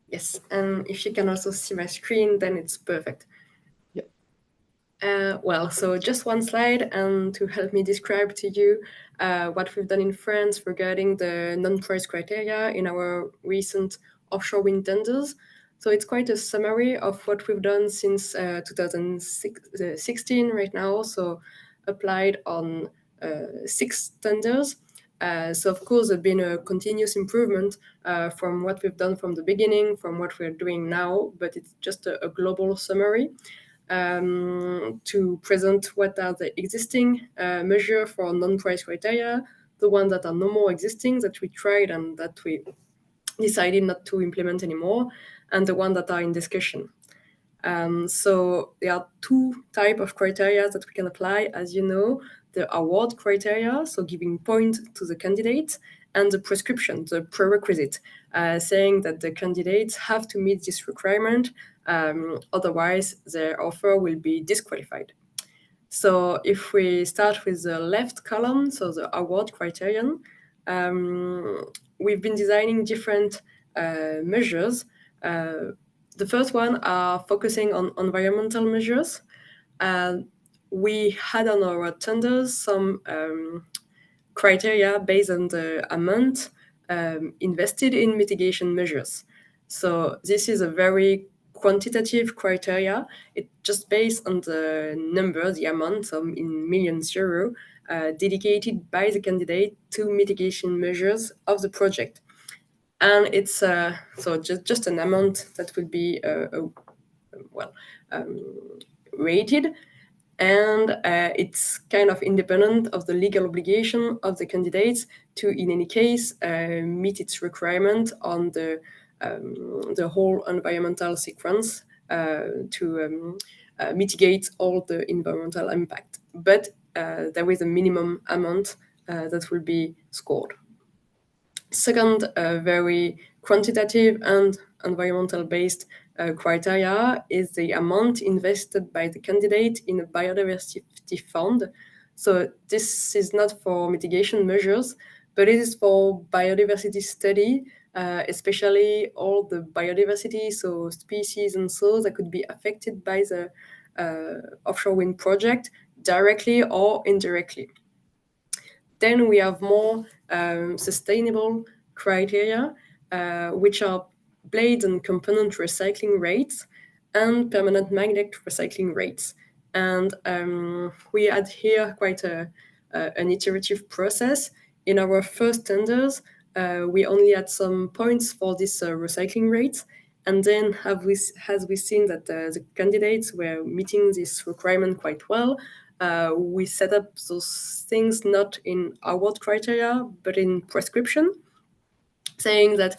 Yes. And if you can also see my screen, then it's perfect. Yep. Well, so just one slide, and to help me describe to you what we've done in France regarding the non-price criteria in our recent offshore wind tenders. So it's quite a summary of what we've done since 2016 right now. So applied on 6 tenders. So of course, there's been a continuous improvement from what we've done from the beginning, from what we're doing now, but it's just a global summary to present what are the existing measures for non-price criteria, the ones that are no more existing, that we tried and that we decided not to implement anymore, and the ones that are in discussion. So there are 2 types of criteria that we can apply, as you know. The award criteria, so giving point to the candidate, and the prescription, the prerequisite, saying that the candidates have to meet this requirement, otherwise their offer will be disqualified. So if we start with the left column, so the award criterion, we've been designing different measures. The first one are focusing on environmental measures. We had on our tenders some criteria based on the amount invested in mitigation measures. So this is a very quantitative criteria. It's just based on the number, the amount in millions euro dedicated by the candidate to mitigation measures of the project. And it's so just an amount that will be rated, and it's kind of independent of the legal obligation of the candidates to, in any case, meet its requirement on the whole environmental sequence to mitigate all the environmental impact. But there is a minimum amount that will be scored. Second, very quantitative and environmental-based criteria is the amount invested by the candidate in a biodiversity fund. So this is not for mitigation measures, but it is for biodiversity study, especially all the biodiversity, so species and so that could be affected by the offshore wind project directly or indirectly. Then we have more sustainable criteria, which are blade and component recycling rates and permanent magnet recycling rates. And we had here quite an iterative process. In our first tenders, we only had some points for this recycling rate. And then as we've seen that the candidates were meeting this requirement quite well, we set up those things not in award criteria, but in prescription, saying that,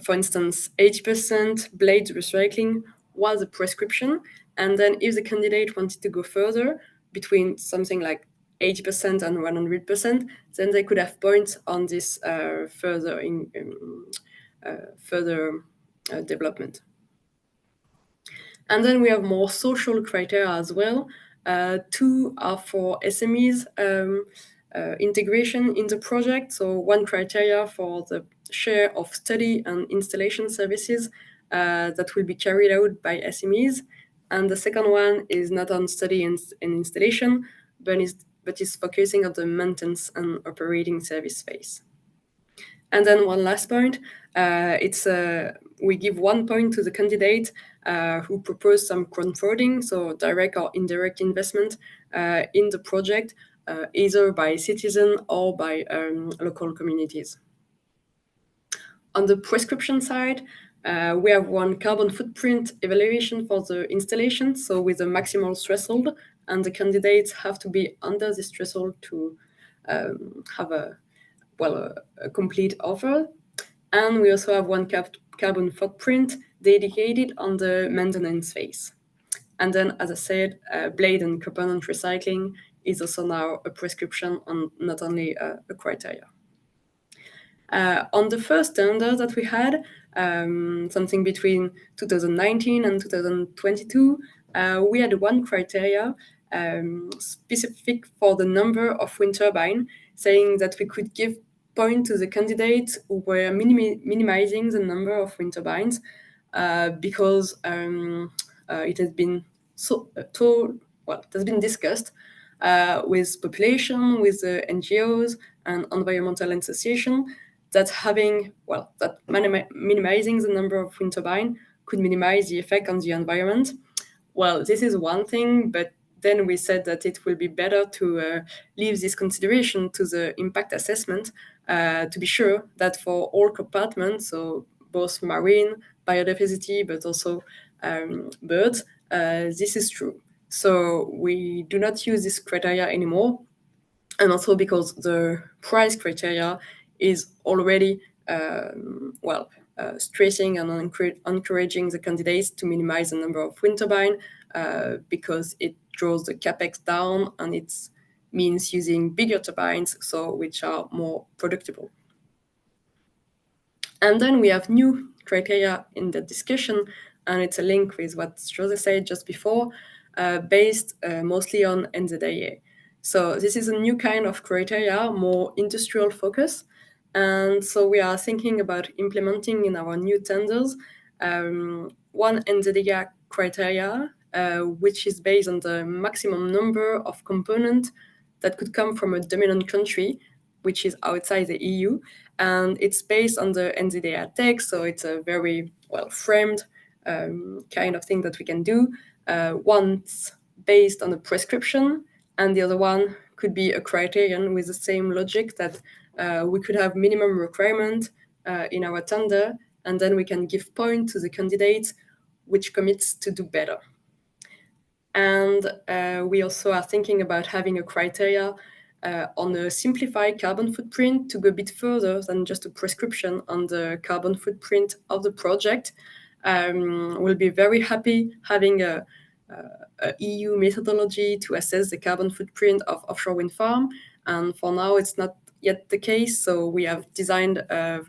for instance, 80% blade recycling was a prescription. And then if the candidate wanted to go further, between something like 80% and 100%, then they could have points on this further development. And then we have more social criteria as well. Two are for SMEs integration in the project. So one criteria for the share of study and installation services that will be carried out by SMEs. And the second one is not on study and installation, but is focusing on the maintenance and operating service phase. And then one last point, we give 1 point to the candidate who proposed some crowdfunding, so direct or indirect investment in the project, either by citizen or by local communities. On the prescription side, we have one carbon footprint evaluation for the installation, so with a maximal threshold, and the candidates have to be under this threshold to have a complete offer. And we also have one carbon footprint dedicated on the maintenance phase. And then, as I said, blade and component recycling is also now a prescription and not only a criteria. On the first tender that we had, something between 2019 and 2022, we had one criteria specific for the number of wind turbines, saying that we could give point to the candidates who were minimizing the number of wind turbines because it has been it has been discussed with population, with the NGOs and environmental association that minimizing the number of wind turbines could minimize the effect on the environment. Well, this is one thing, but then we said that it will be better to leave this consideration to the impact assessment to be sure that for all compartments, so both marine, biodiversity, but also birds, this is true. So we do not use this criteria anymore. And also because the price criteria is already stressing and encouraging the candidates to minimize the number of wind turbines because it draws the capex down and it means using bigger turbines, so which are more predictable. And then we have new criteria in the discussion, and it's a link with what Jose said just before, based mostly on NZIA. So this is a new kind of criteria, more industrial focus. And so we are thinking about implementing in our new tenders one NZIA criteria, which is based on the maximum number of components that could come from a dominant country, which is outside the EU. And it's based on the NZIA text, so it's a very well-framed kind of thing that we can do. One's based on a prescription, and the other one could be a criterion with the same logic that we could have minimum requirement in our tender, and then we can give point to the candidates which commits to do better. And we also are thinking about having a criteria on a simplified carbon footprint to go a bit further than just a prescription on the carbon footprint of the project. We'll be very happy having a EU methodology to assess the carbon footprint of offshore wind farm. And for now, it's not yet the case. So we have designed a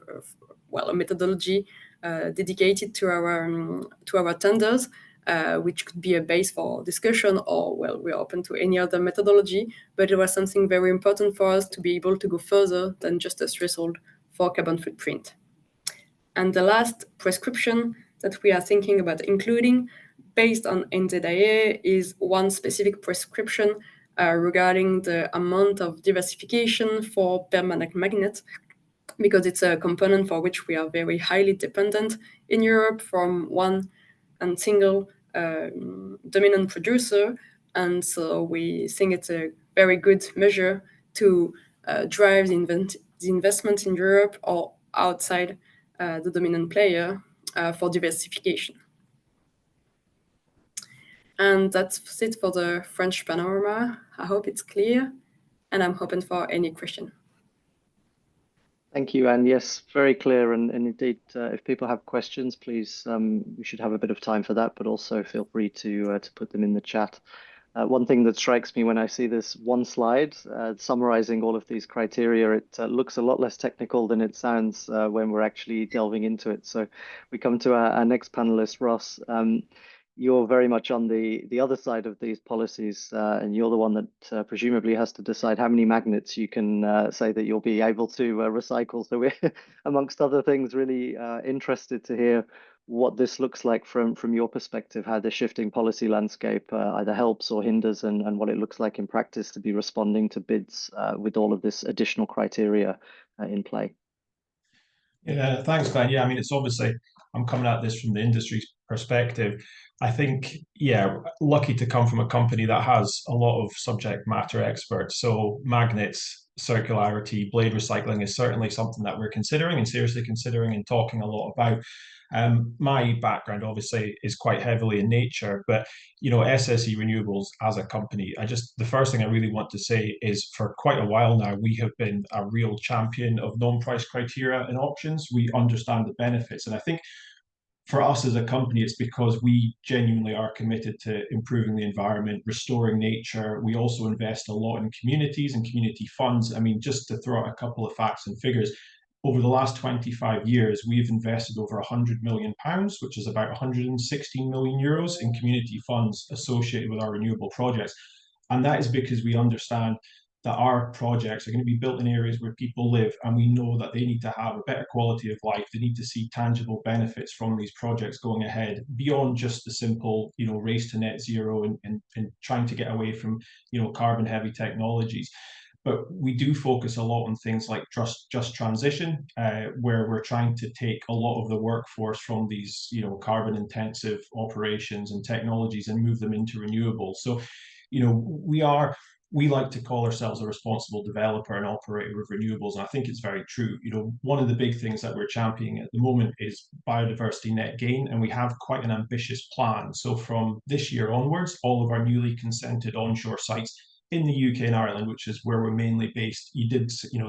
methodology dedicated to our tenders, which could be a base for discussion, or we're open to any other methodology. But it was something very important for us to be able to go further than just a threshold for carbon footprint. And the last prescription that we are thinking about including, based on NZIA, is one specific prescription regarding the amount of diversification for permanent magnets because it's a component for which we are very highly dependent in Europe from one and single dominant producer. And so we think it's a very good measure to drive the investment in Europe or outside the dominant player for diversification. And that's it for the French panorama. I hope it's clear, and I'm open for any question. Thank you, Anne. Yes, very clear. And indeed, if people have questions, please, we should have a bit of time for that, but also feel free to put them in the chat. One thing that strikes me when I see this one slide summarizing all of these criteria, it looks a lot less technical than it sounds when we're actually delving into it. So we come to our next panelist, Ross. You're very much on the other side of these policies, and you're the one that presumably has to decide how many magnets you can say that you'll be able to recycle. So we're, amongst other things, really interested to hear what this looks like from your perspective, how the shifting policy landscape either helps or hinders, and what it looks like in practice to be responding to bids with all of this additional criteria in play. Yeah, thanks, Glenn. Yeah, I mean, it's obviously, I'm coming at this from the industry's perspective. I think, yeah, lucky to come from a company that has a lot of subject matter experts. So magnets, circularity, blade recycling is certainly something that we're considering and seriously considering and talking a lot about. My background obviously is quite heavily in nature, but you know, SSE Renewables as a company, the first thing I really want to say is for quite a while now, we have been a real champion of non-price criteria in auctions. We understand the benefits. And I think for us as a company, it's because we genuinely are committed to improving the environment, restoring nature. We also invest a lot in communities and community funds. I mean, just to throw out a couple of facts and figures, over the last 25 years, we've invested over £100 million, which is about 116 million euros in community funds associated with our renewable projects. And that is because we understand that our projects are going to be built in areas where people live, and we know that they need to have a better quality of life. They need to see tangible benefits from these projects going ahead, beyond just the simple, you know, race to net zero and trying to get away from, you know, carbon heavy technologies. But we do focus a lot on things like just transition, where we're trying to take a lot of the workforce from these, you know, carbon intensive operations and technologies and move them into renewables. So, you know, we like to call ourselves a responsible developer and operator of renewables. And I think it's very true. You know, one of the big things that we're championing at the moment is biodiversity net gain, and we have quite an ambitious plan. So from this year onwards, all of our newly consented onshore sites in the UK and Ireland, which is where we're mainly based, there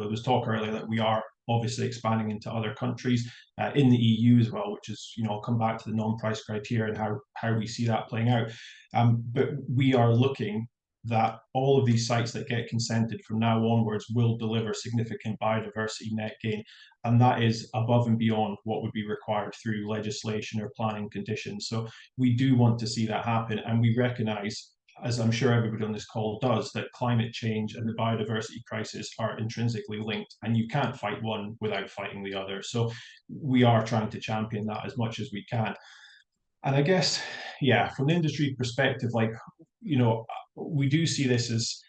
was talk earlier that we are obviously expanding into other countries in the EU as well, which is, you know, I'll come back to the non-price criteria and how we see that playing out. But we are looking that all of these sites that get consented from now onwards will deliver significant biodiversity net gain. And that is above and beyond what would be required through legislation or planning conditions. So we do want to see that happen. And we recognise, as I'm sure everybody on this call does, that climate change and the biodiversity crisis are intrinsically linked, and you can't fight one without fighting the other. So we are trying to champion that as much as we can. And I guess, yeah, from the industry perspective, like, you know, we do see this as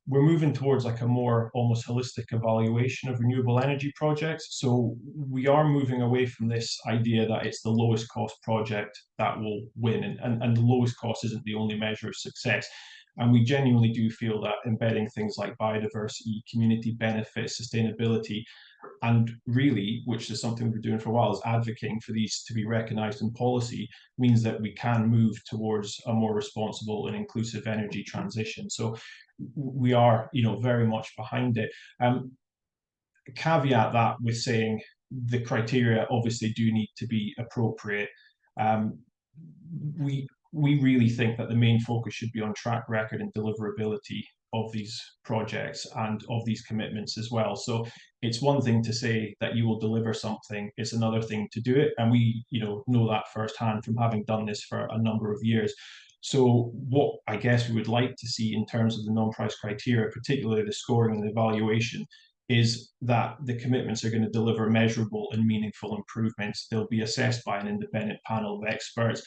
we're moving towards like a more almost holistic evaluation of renewable energy projects. So we are moving away from this idea that it's the lowest cost project that will win, and the lowest cost isn't the only measure of success. And we genuinely do feel that embedding things like biodiversity, community benefits, sustainability, and really, which is something we've been doing for a while, is advocating for these to be recognised in policy, means that we can move towards a more responsible and inclusive energy transition. So we are, you know, very much behind it. Caveat that with saying the criteria obviously do need to be appropriate. We really think that the main focus should be on track record and deliverability of these projects and of these commitments as well. So it's one thing to say that you will deliver something, it's another thing to do it. And we, you know that firsthand from having done this for a number of years. So what I guess we would like to see in terms of the non-price criteria, particularly the scoring and the evaluation, is that the commitments are going to deliver measurable and meaningful improvements. They'll be assessed by an independent panel of experts,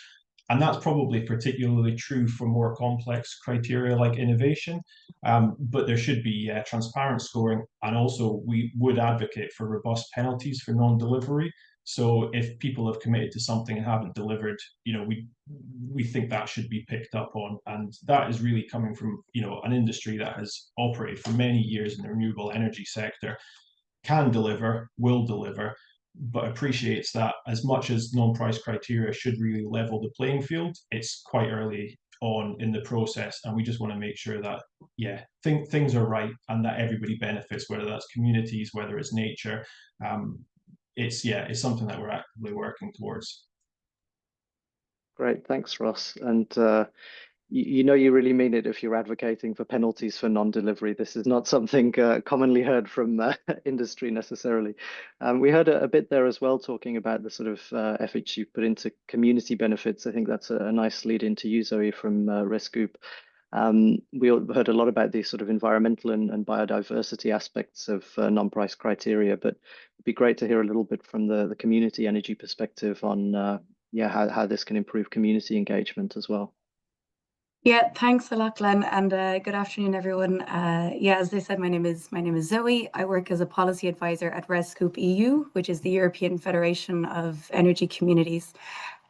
And that's probably particularly true for more complex criteria like innovation. But there should be transparent scoring, and also we would advocate for robust penalties for non-delivery. So if people have committed to something and haven't delivered, we think that should be picked up on, and that is really coming from an industry that has operated for many years in the renewable energy sector, can deliver, will deliver, but appreciates that as much as non-price criteria should really level the playing field, it's quite early on in the process, and we just want to make sure that things are right and that everybody benefits, whether that's communities, whether it's nature. It's something that we're actively working towards. Great, thanks, Ross. And you really mean it if you're advocating for penalties for non-delivery. This is not something commonly heard from industry necessarily. We heard a bit there as well, talking about the sort of efforts you put into community benefits. I think that's a nice lead into you, Zoe, from Rescoop. We heard a lot about the sort of environmental and biodiversity aspects of non-price criteria, but it'd be great to hear a little bit from the community energy perspective on how this can improve community engagement as well. Yeah, thanks a lot, Glenn, and good afternoon, everyone. As they said, my name is Zoe. I work as a policy advisor at Rescoop EU, which is the European Federation of Energy Communities.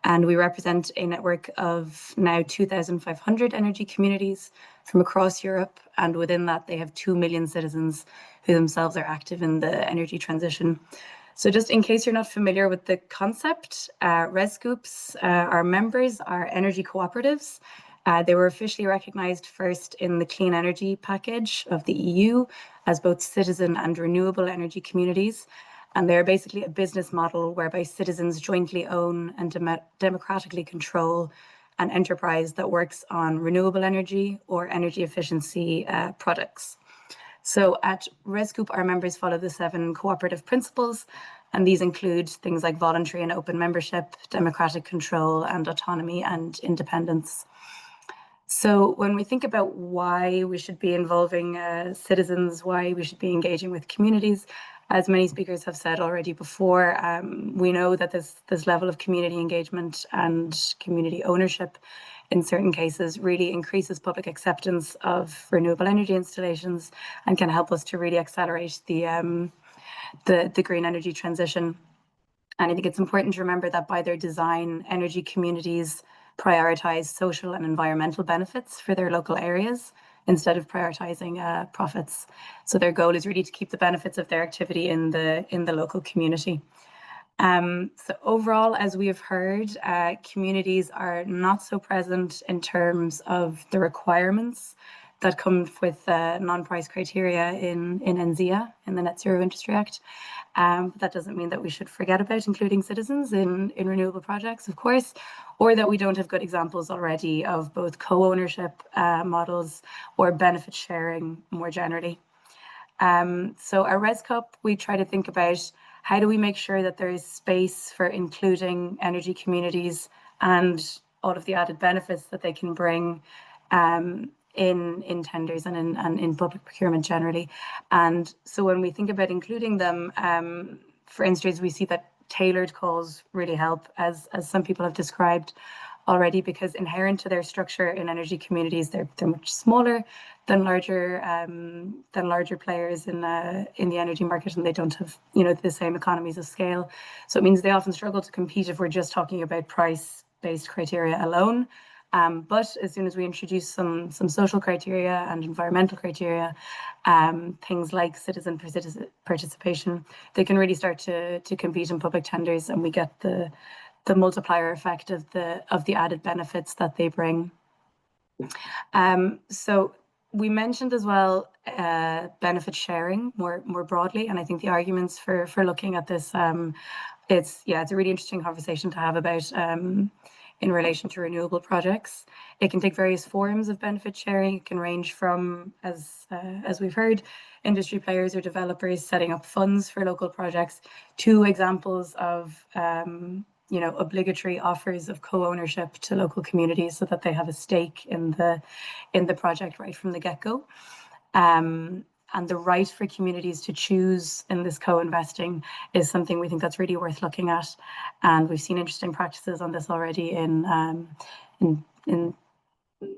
And we represent a network of now 2,500 energy communities from across Europe. And within that, they have 2 million citizens who themselves are active in the energy transition. So just in case you're not familiar with the concept, Rescoops, our members are energy cooperatives. They were officially recognized first in the Clean Energy Package of the EU as both citizen and renewable energy communities. And they're basically a business model whereby citizens jointly own and democratically control an enterprise that works on renewable energy or energy efficiency products. So at Rescoop, our members follow the 7 cooperative principles, and these include things like voluntary and open membership, democratic control, and autonomy and independence. So when we think about why we should be involving citizens, why we should be engaging with communities, as many speakers have said already before, we know that this level of community engagement and community ownership in certain cases really increases public acceptance of renewable energy installations and can help us to really accelerate the green energy transition. And I think it's important to remember that by their design, energy communities prioritize social and environmental benefits for their local areas instead of prioritizing profits. So their goal is really to keep the benefits of their activity in the local community. So overall, as we have heard, communities are not so present in terms of the requirements that come with non-price criteria in NZIA, in the Net Zero Industry Act. But that doesn't mean that we should forget about including citizens in renewable projects, of course, or that we don't have good examples already of both co-ownership models or benefit sharing more generally. So at ResCup, we try to think about how do we make sure that there is space for including energy communities and all of the added benefits that they can bring in tenders and in public procurement generally. And so when we think about including them, for instance, we see that tailored calls really help, as some people have described already, because inherent to their structure in energy communities, they're much smaller than larger players in the energy market, and they don't have the same economies of scale. So it means they often struggle to compete if we're just talking about price-based criteria alone. But as soon as we introduce some social criteria and environmental criteria, things like citizen participation, they can really start to compete in public tenders, and we get the multiplier effect of the added benefits that they bring. So we mentioned as well benefit sharing more broadly, and I think the arguments for looking at this, it's a really interesting conversation to have about in relation to renewable projects. It can take various forms of benefit sharing. It can range from, as we've heard, industry players or developers setting up funds for local projects, to examples of obligatory offers of co-ownership to local communities so that they have a stake in the project right from the get-go. and the right for communities to choose in this co-investing is something we think that's really worth looking at. And we've seen interesting practices on this already in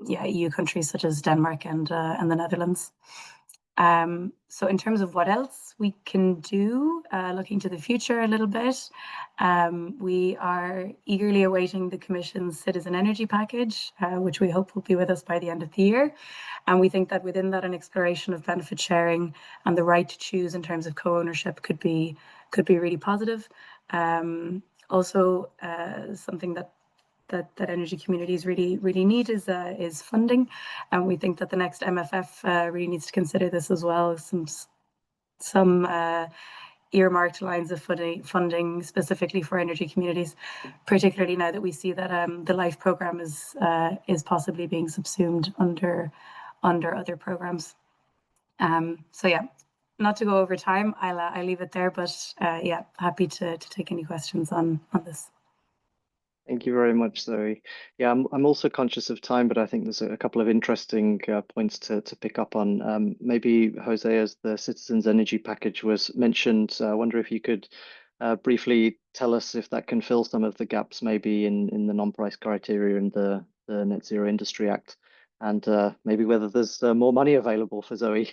EU countries such as Denmark and the Netherlands. So in terms of what else we can do, looking to the future a little bit, we are eagerly awaiting the Commission's Citizen Energy Package, which we hope will be with us by the end of the year. And we think that within that, an exploration of benefit sharing and the right to choose in terms of co-ownership could be really positive. Also, something that energy communities really need is funding, and we think that the next MFF really needs to consider this as well. Some earmarked lines of funding specifically for energy communities, particularly now that we see that the LIFE program is possibly being subsumed under other programs. So yeah, not to go over time, I'll leave it there, but yeah, happy to take any questions on this. Thank you very much, Zoe. Yeah, I'm also conscious of time, but I think there's a couple of interesting points to pick up on. Maybe, Jose, as the Citizens Energy Package was mentioned, I wonder if you could briefly tell us if that can fill some of the gaps maybe in the non-price criteria in the Net Zero Industry Act, and maybe whether there's more money available for Zoe.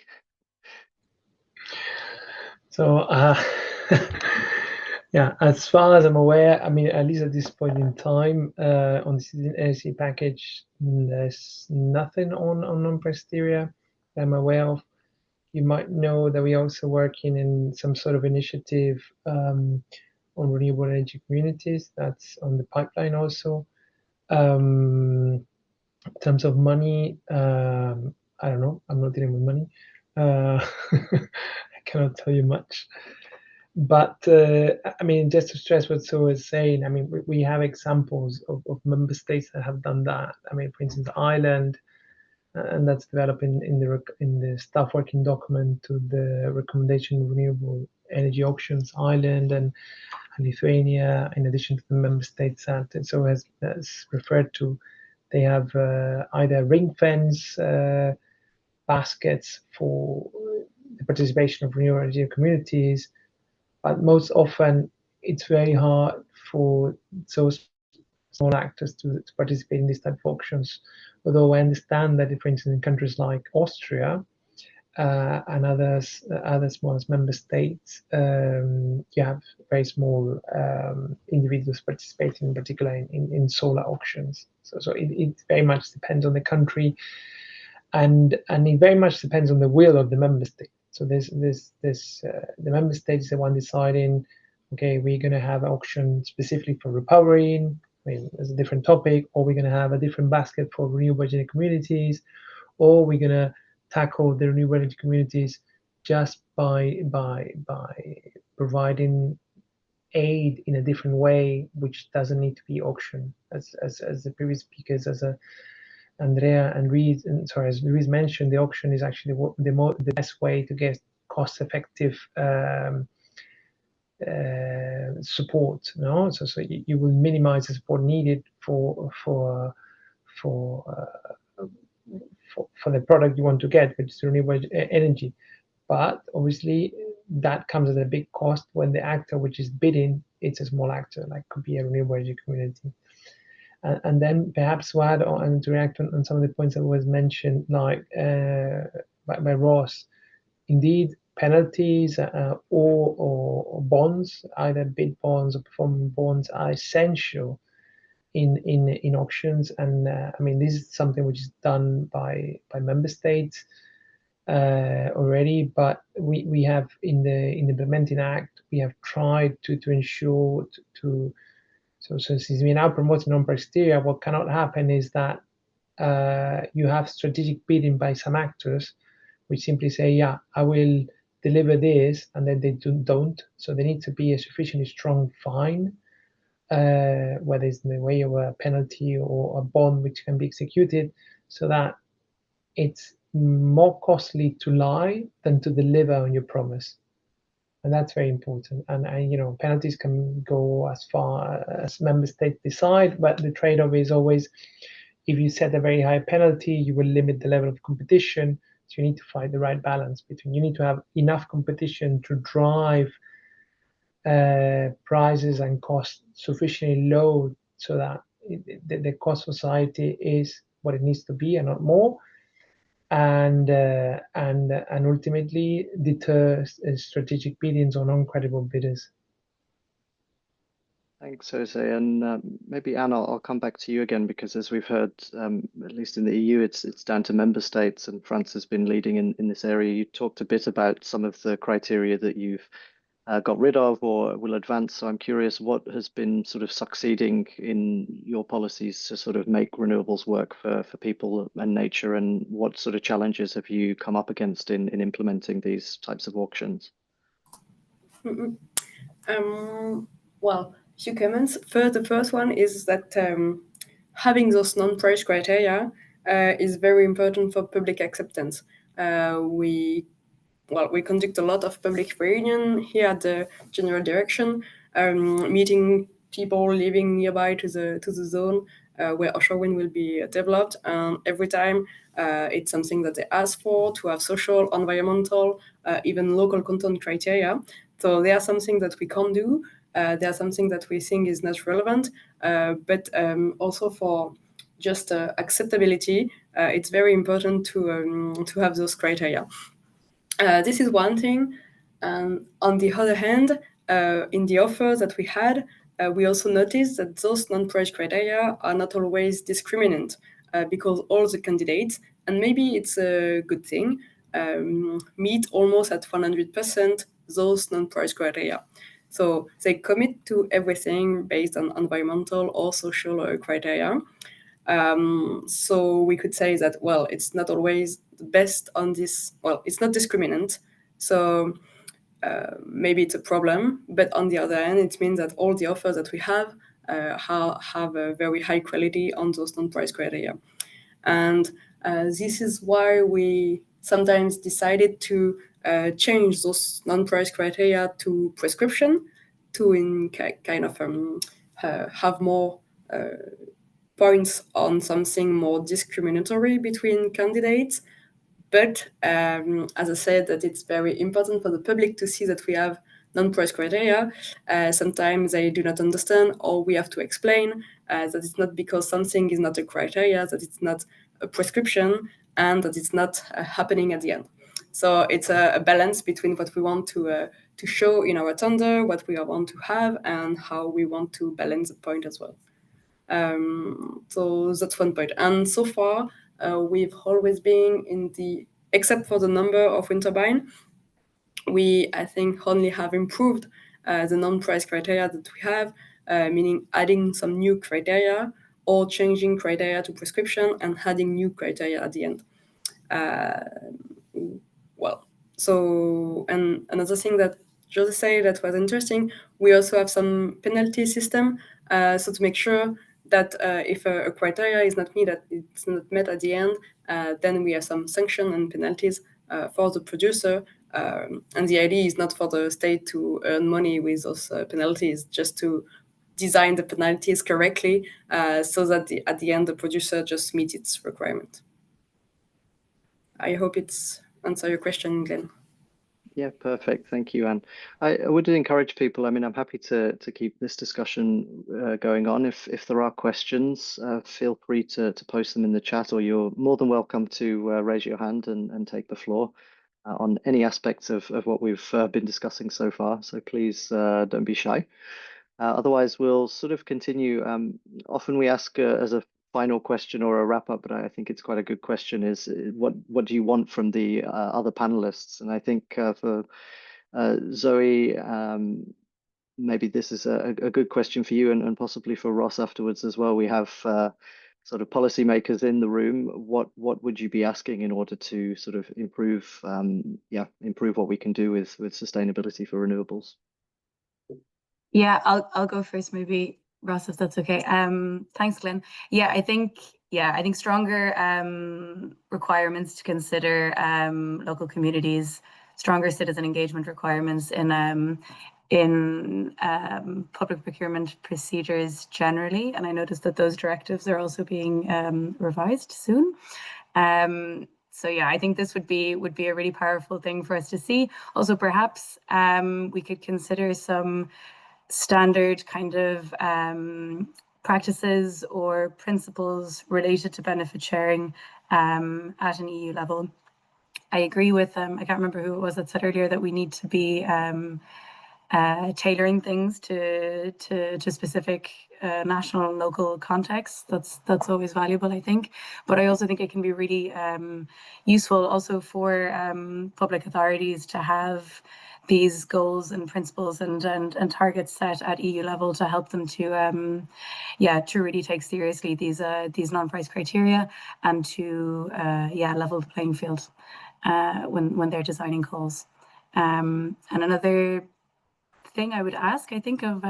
So, yeah, as far as I'm aware, I mean, at least at this point in time, on the Citizen Energy Package, there's nothing on non-price criteria that I'm aware of. You might know that we're also working in some sort of initiative on renewable energy communities. That's on the pipeline also. In terms of money, I don't know. I'm not dealing with money. I cannot tell you much. But I mean, just to stress what Zoe was saying, I mean, we have examples of member states that have done that. I mean, for instance, Ireland, and that's developed in the staff working document to the recommendation of renewable energy auctions. Ireland and Lithuania, in addition to the member states that Zoe has referred to, they have either ring fence baskets for the participation of renewable energy communities. But most often, it's very hard for those small actors to participate in these type of auctions. Although I understand that, for instance, in countries like Austria and other small member states, you have very small individuals participating, in particular in solar auctions. So it very much depends on the country, and it very much depends on the will of the member state. So the member state is the one deciding, okay, we're going to have an auction specifically for repowering. I mean, there's a different topic, or we're going to have a different basket for renewable energy communities, or we're going to tackle the renewable energy communities just by providing aid in a different way, which doesn't need to be auctioned, as the previous speakers, as Andrea and Reid, as Louise mentioned, the auction is actually the best way to get cost-effective support. No, so you will minimize the support needed for the product you want to get, which is renewable energy. But obviously, that comes at a big cost when the actor which is bidding, it's a small actor, like could be a renewable energy community. And then perhaps to add on and to react on some of the points that was mentioned, like by Ross, indeed, penalties or bonds, either bid bonds or performance bonds, are essential in auctions. And I mean, this is something which is done by member states already, but we have in the Implementing Act, we have tried to ensure So since we now promoting non-price criteria, what cannot happen is that you have strategic bidding by some actors, which simply say, yeah, I will deliver this, and then they don't. So there needs to be a sufficiently strong fine, whether it's in the way of a penalty or a bond which can be executed, so that it's more costly to lie than to deliver on your promise. And that's very important. And penalties can go as far as member states decide, but the trade-off is always, if you set a very high penalty, you will limit the level of competition. So you need to find the right balance between, you need to have enough competition to drive prices and costs sufficiently low so that the cost of society is what it needs to be and not more, and ultimately deter strategic biddings or non-credible bidders. Thanks, Jose. And maybe Anne, I'll come back to you again, because as we've heard, at least in the EU, it's down to member states, and France has been leading in this area. You talked a bit about some of the criteria that you've got rid of or will advance. So I'm curious, what has been sort of succeeding in your policies to sort of make renewables work for people and nature, and what sort of challenges have you come up against in implementing these types of auctions? Well, few comments. The first one is that having those non-price criteria is very important for public acceptance. We conduct a lot of public reunion here at the General Direction, meeting people living nearby to the zone where offshore wind will be developed. And every time it's something that they ask for, to have social, environmental, even local content criteria. So they are something that we can't do. They are something that we think is not relevant, but also for just acceptability, it's very important to have those criteria. This is one thing. On the other hand, in the offers that we had, we also noticed that those non-price criteria are not always discriminant, because all the candidates, and maybe it's a good thing, meet almost at 100% those non-price criteria. So they commit to everything based on environmental or social criteria. So we could say that, well, it's not always the best on this, well, it's not discriminant. So maybe it's a problem, but on the other hand, it means that all the offers that we have a very high quality on those non-price criteria. And this is why we sometimes decided to change those non-price criteria to prescription, to kind of have more points on something more discriminatory between candidates. But as I said, that it's very important for the public to see that we have non-price criteria. Sometimes they do not understand, or we have to explain that it's not because something is not a criteria, that it's not a prescription, and that it's not happening at the end. So it's a balance between what we want to show in our tender, what we want to have, and how we want to balance the point as well. So that's one point. And so far, we've always been in the, except for the number of wind turbine, we, I think, only have improved the non-price criteria that we have, meaning adding some new criteria or changing criteria to prescription and adding new criteria at the end. So, and another thing that Jose said that was interesting, we also have some penalty system, so to make sure that if a criteria is not met, that it's not met at the end, then we have some sanction and penalties for the producer. And the idea is not for the state to earn money with those penalties, just to design the penalties correctly, so that at the end the producer just meets its requirement. I hope it's answer your question, Glenn. Yeah, perfect. Thank you, Anne. I would encourage people, I mean, I'm happy to keep this discussion going on. If there are questions, feel free to post them in the chat, or you're more than welcome to raise your hand and take the floor on any aspects of what we've been discussing so far. So please don't be shy. Otherwise, we'll sort of continue. Often we ask as a final question or a wrap up, but I think it's quite a good question, is what do you want from the other panelists? And I think for Zoe, maybe this is a good question for you, and possibly for Ross afterwards as well. We have sort of policymakers in the room. What would you be asking in order to sort of improve what we can do with sustainability for renewables? Yeah, I'll go first, maybe, Ross, if that's okay. Thanks, Glenn. Yeah, I think stronger requirements to consider local communities, stronger citizen engagement requirements in public procurement procedures generally. And I noticed that those directives are also being revised soon. So yeah, I think this would be a really powerful thing for us to see. Also, perhaps we could consider some standard kind of practices or principles related to benefit sharing at an EU level. I agree with I can't remember who it was that said earlier that we need to be tailoring things to specific national and local contexts. That's always valuable, I think. But I also think it can be really useful also for public authorities to have these goals and principles and targets set at EU level to help them to to really take seriously these non-price criteria and to level the playing field when they're designing calls. And another thing I would ask, I think, of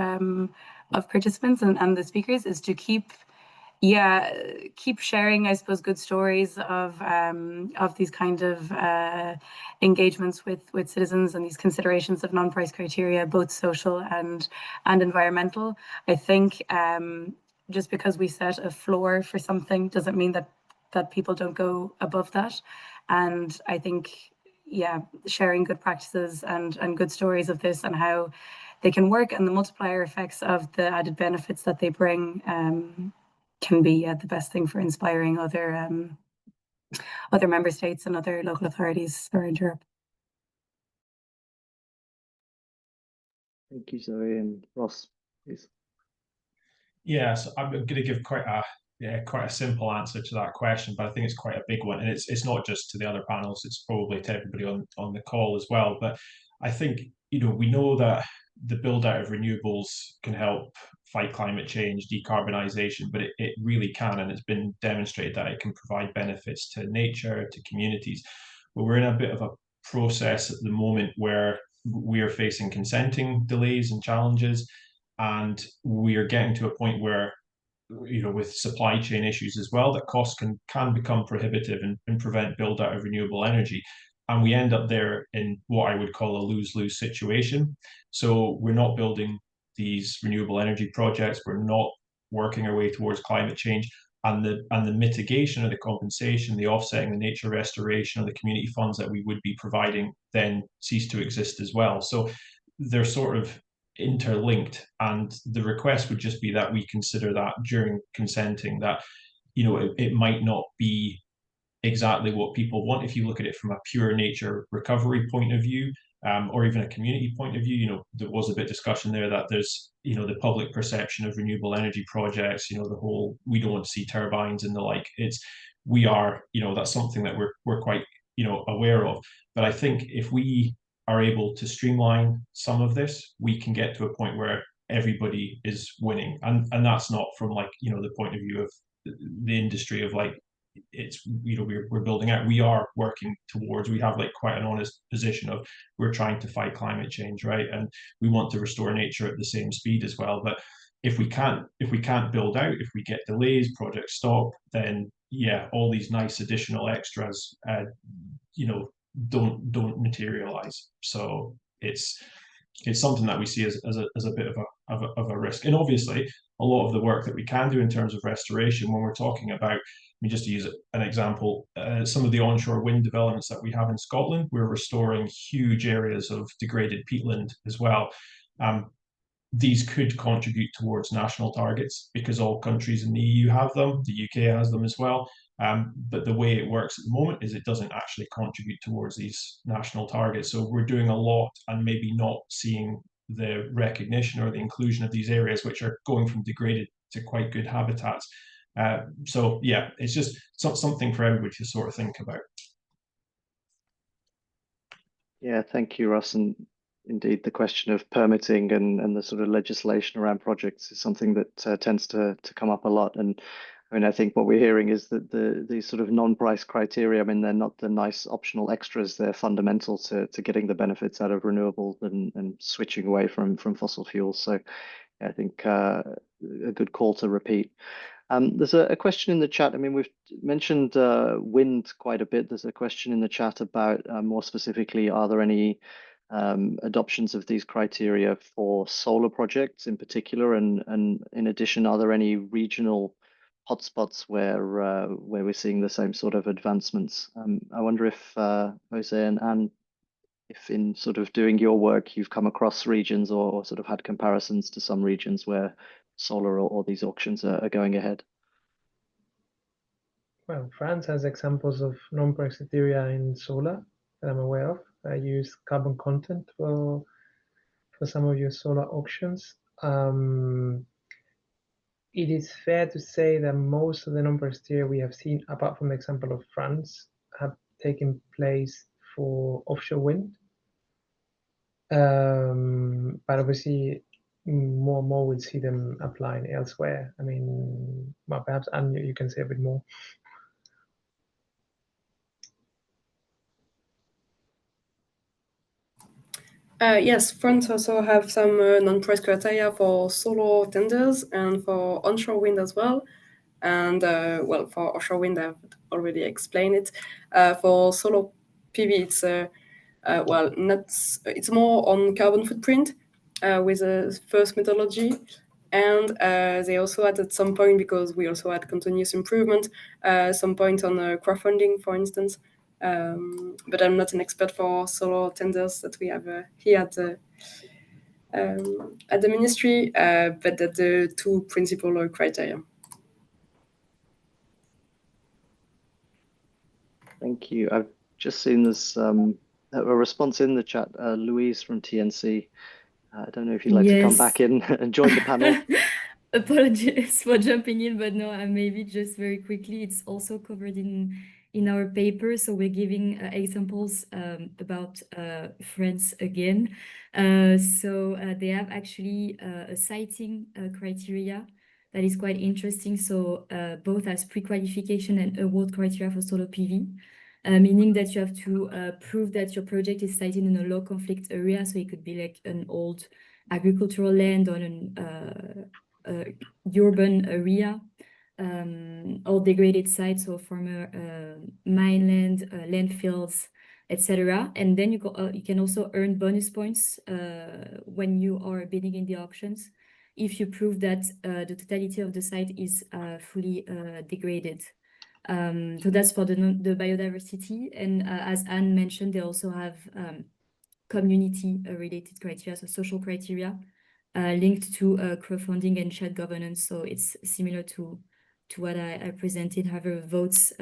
participants and the speakers is to keep sharing, I suppose, good stories of these kind of engagements with citizens and these considerations of non-price criteria, both social and environmental. I think just because we set a floor for something doesn't mean that people don't go above that. And I think, sharing good practices and good stories of this and how they can work and the multiplier effects of the added benefits that they bring can be the best thing for inspiring other member states and other local authorities around Europe. Thank you, Zoe. And Ross, please. Yes, I'm going to give quite a simple answer to that question, but I think it's quite a big one, and it's not just to the other panels; it's probably to everybody on the call as well. But I think we know that the build out of renewables can help fight climate change, decarbonisation, but it really can, and it's been demonstrated that it can provide benefits to nature, to communities. But we're in a bit of a process at the moment where we are facing consenting delays and challenges, and we are getting to a point where, with supply chain issues as well, that costs can become prohibitive and prevent build out of renewable energy. And we end up there in what I would call a lose-lose situation. So we're not building these renewable energy projects, we're not working our way towards climate change, and the mitigation or the compensation, the offsetting, the nature restoration, or the community funds that we would be providing then cease to exist as well. So they're sort of interlinked, and the request would just be that we consider that during consenting, that it might not be exactly what people want. If you look at it from a pure nature recovery point of view, or even a community point of view, there was a bit of discussion there that there's the public perception of renewable energy projects, the whole we don't want to see turbines and the like. That's something that we're quite aware of. But I think if we are able to streamline some of this, we can get to a point where everybody is winning, and that's not from the point of view of the industry of it's we're building out. We are working towards, we have quite an honest position of we're trying to fight climate change, right? And we want to restore nature at the same speed as well. But if we can't build out, if we get delays, projects stop, then all these nice additional extras don't materialize. So it's something that we see as a bit of a risk. And obviously a lot of the work that we can do in terms of restoration, when we're talking about, just to use an example, some of the onshore wind developments that we have in Scotland, we're restoring huge areas of degraded peatland as well. These could contribute towards national targets because all countries in the EU have them, the UK has them as well. But the way it works at the moment is it doesn't actually contribute towards these national targets. So we're doing a lot and maybe not seeing the recognition or the inclusion of these areas, which are going from degraded to quite good habitats. It's just something for everybody to sort of think about. Yeah, thank you, Russ. And indeed, the question of permitting and the sort of legislation around projects is something that tends to come up a lot. And I mean, I think what we're hearing is that the sort of non-price criteria, I mean, they're not the nice optional extras. They're fundamental to getting the benefits out of renewables and switching away from fossil fuels. So I think a good call to repeat. There's a question in the chat. I mean, we've mentioned wind quite a bit. There's a question in the chat about more specifically, are there any adoptions of these criteria for solar projects in particular? And in addition, are there any regional hotspots where we're seeing the same sort of advancements. I wonder if Jose and Anne, if in sort of doing your work, you've come across regions or sort of had comparisons to some regions where solar or these auctions are going ahead. Well, France has examples of non-price criteria in solar that I'm aware of. I use carbon content for some of your solar auctions. It is fair to say that most of the non-price criteria we have seen, apart from the example of France, have taken place for offshore wind. But obviously, more and more we'll see them applying elsewhere. I mean, well, perhaps Anne, you can say a bit more. Yes, France also have some non-price criteria for solar tenders and for onshore wind as well. And well, for offshore wind, I've already explained it. For solar PV, it's well, it's more on carbon footprint with a first methodology. And they also had at some point, because we also had continuous improvement, some point on crowdfunding, for instance. But I'm not an expert for solar tenders that we have here at the ministry, but that the two principal criteria. Thank you. I've just seen this a response in the chat. Louise from TNC. I don't know if you'd like to come back in and join the panel. Apologies for jumping in, but no, maybe just very quickly, it's also covered in our paper. So we're giving examples about France again. So they have actually a siting criteria that is quite interesting. So both as pre-qualification and award criteria for solar PV. Meaning that you have to prove that your project is sited in a low conflict area. So it could be like an old agricultural land or an urban area, or degraded sites, or former mineland, landfills, etc. And then you can also earn bonus points when you are bidding in the auctions if you prove that the totality of the site is fully degraded. So that's for the biodiversity. And as Anne mentioned, they also have community-related criteria, so social criteria linked to crowdfunding and shared governance. So it's similar to what I presented, however, votes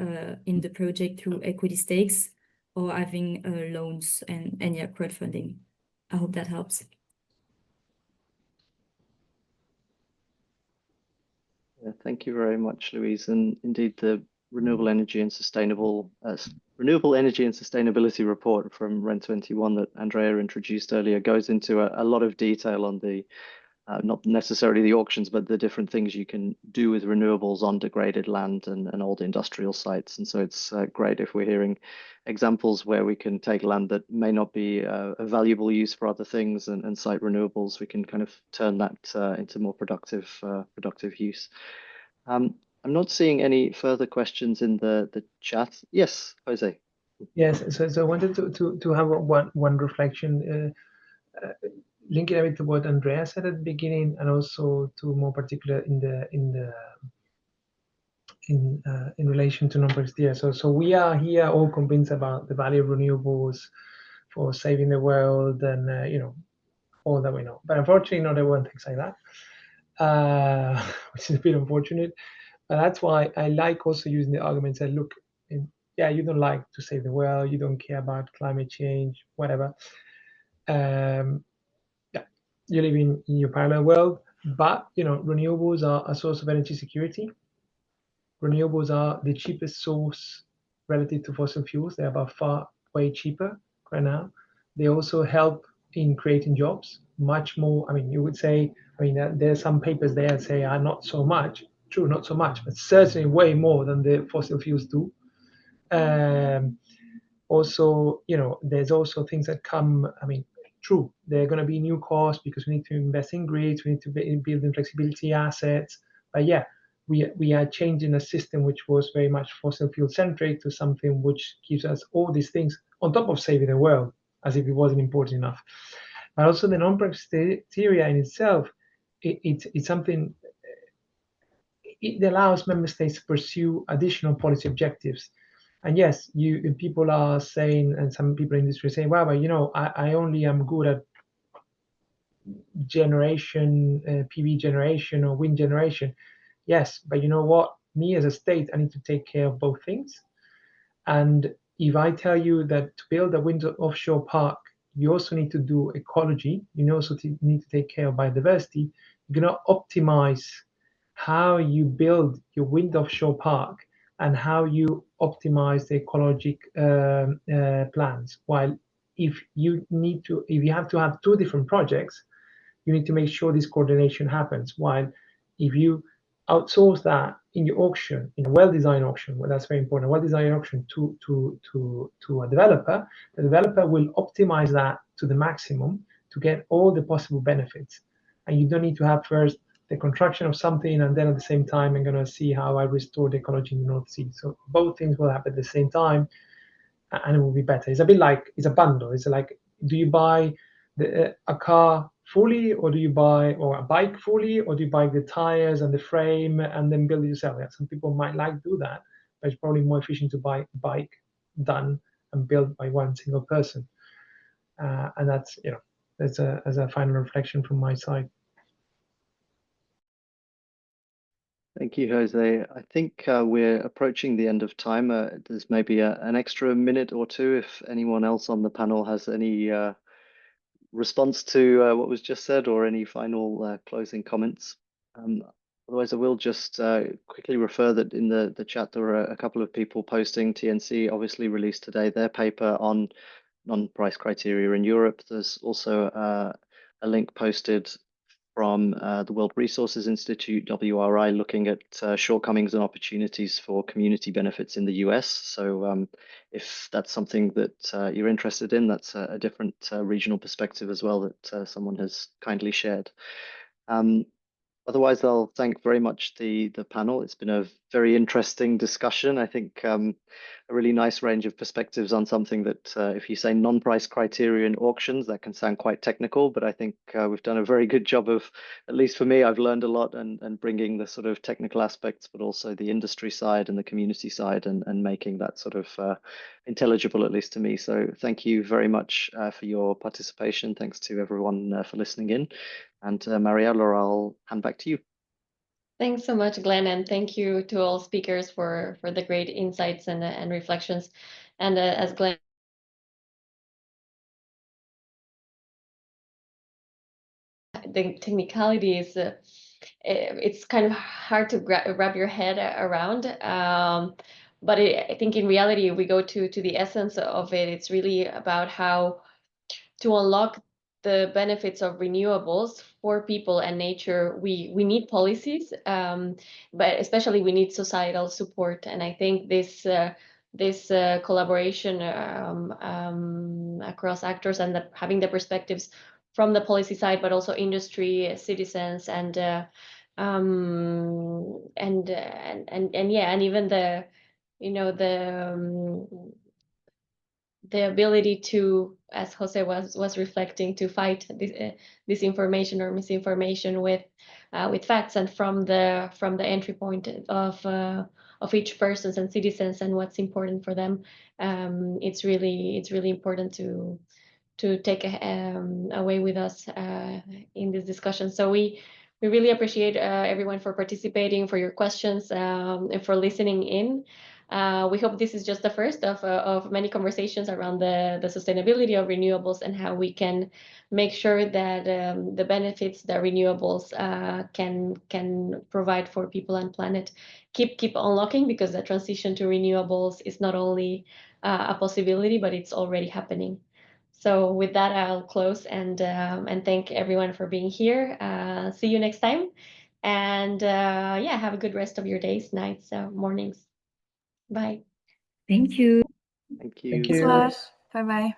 in the project through equity stakes or having loans and yeah, crowdfunding. I hope that helps. Yeah, thank you very much, Louise. And indeed, the renewable energy and sustainability report from REN21 that Andrea introduced earlier goes into a lot of detail on the not necessarily the auctions, but the different things you can do with renewables on degraded land and old industrial sites. And so it's great if we're hearing examples where we can take land that may not be a valuable use for other things and site renewables. We can kind of turn that into more productive use. I'm not seeing any further questions in the chat. Yes, Jose. Yes, so I wanted to have one reflection. Linking a bit to what Andrea said at the beginning, and also to more particular in relation to non-price criteria. So we are here all convinced about the value of renewables for saving the world, and you know, all that we know. But unfortunately, not everyone thinks like that, which is a bit unfortunate. But that's why I like also using the argument that look, yeah, you don't like to save the world, you don't care about climate change, whatever. You live in your parallel world, but you know, renewables are a source of energy security. Renewables are the cheapest source relative to fossil fuels. They are by far way cheaper right now. They also help in creating jobs, much more. I mean, you would say, I mean, there's some papers there that say are not so much, true, not so much, but certainly way more than the fossil fuels do. Also, you know, there's also things that come, I mean, true, there are going to be new costs because we need to invest in grids, we need to build in flexibility assets. But yeah, we are changing a system which was very much fossil fuel centric to something which gives us all these things on top of saving the world, as if it wasn't important enough. But also the non-price criteria in itself, it's something, it allows member states to pursue additional policy objectives. And yes, people are saying, and some people in the industry say, well, but I only am good at generation, PV generation or wind generation. Yes, but you know what? Me as a state, I need to take care of both things. And if I tell you that to build a wind offshore park, you also need to do ecology, you also need to take care of biodiversity, you're going to optimize how you build your wind offshore park and how you optimize the ecologic plans. While if you have to have two different projects, you need to make sure this coordination happens. While if you outsource that in your auction, in a well-designed auction, well, that's very important, a well-designed auction to a developer, the developer will optimize that to the maximum to get all the possible benefits. And you don't need to have first the construction of something and then at the same time I'm going to see how I restore the ecology in the North Sea. So both things will happen at the same time and it will be better. It's a bit like, it's a bundle. It's like, do you buy a car fully, or do you buy a bike fully, or do you buy the tires and the frame and then build it yourself? Yeah, some people might like to do that, but it's probably more efficient to buy a bike done and built by one single person. And that's, as a final reflection from my side. Thank you, Jose. I think we're approaching the end of time. There's maybe an extra minute or two if anyone else on the panel has any response to what was just said or any final closing comments. Otherwise, I will just quickly refer that in the chat there are a couple of people posting. TNC obviously released today their paper on non-price criteria in Europe. There's also a link posted from the World Resources Institute, WRI, looking at shortcomings and opportunities for community benefits in the US. So if that's something that you're interested in, that's a different regional perspective as well that someone has kindly shared. Otherwise, I'll thank very much the panel. It's been a very interesting discussion. I think a really nice range of perspectives on something that if you say non-price criteria in auctions, that can sound quite technical, but I think we've done a very good job of, at least for me, I've learned a lot and bringing the sort of technical aspects, but also the industry side and the community side and making that sort of intelligible, at least to me. So thank you very much for your participation. Thanks to everyone for listening in. And Mariella, I'll hand back to you. Thanks so much, Glenn, and thank you to all speakers for the great insights and reflections. And as Glenn, the technicality is it's kind of hard to wrap your head around. But I think in reality, if we go to the essence of it, it's really about how to unlock the benefits of renewables for people and nature. We need policies, but especially we need societal support. And I think this collaboration across actors and having the perspectives from the policy side, but also industry, citizens, and even the ability to, as Jose was reflecting, to fight disinformation or misinformation with facts and from the entry point of each person and citizens and what's important for them. It's really important to take away with us in this discussion. So we really appreciate everyone for participating, for your questions, and for listening in. We hope this is just the first of many conversations around the sustainability of renewables and how we can make sure that the benefits that renewables can provide for people and planet keep unlocking, because the transition to renewables is not only a possibility, but it's already happening. So with that, I'll close and thank everyone for being here. See you next time. And have a good rest of your days, nights, mornings. Bye. Thank you. Thank you. Thank Thanks a you. lot. Bye-bye.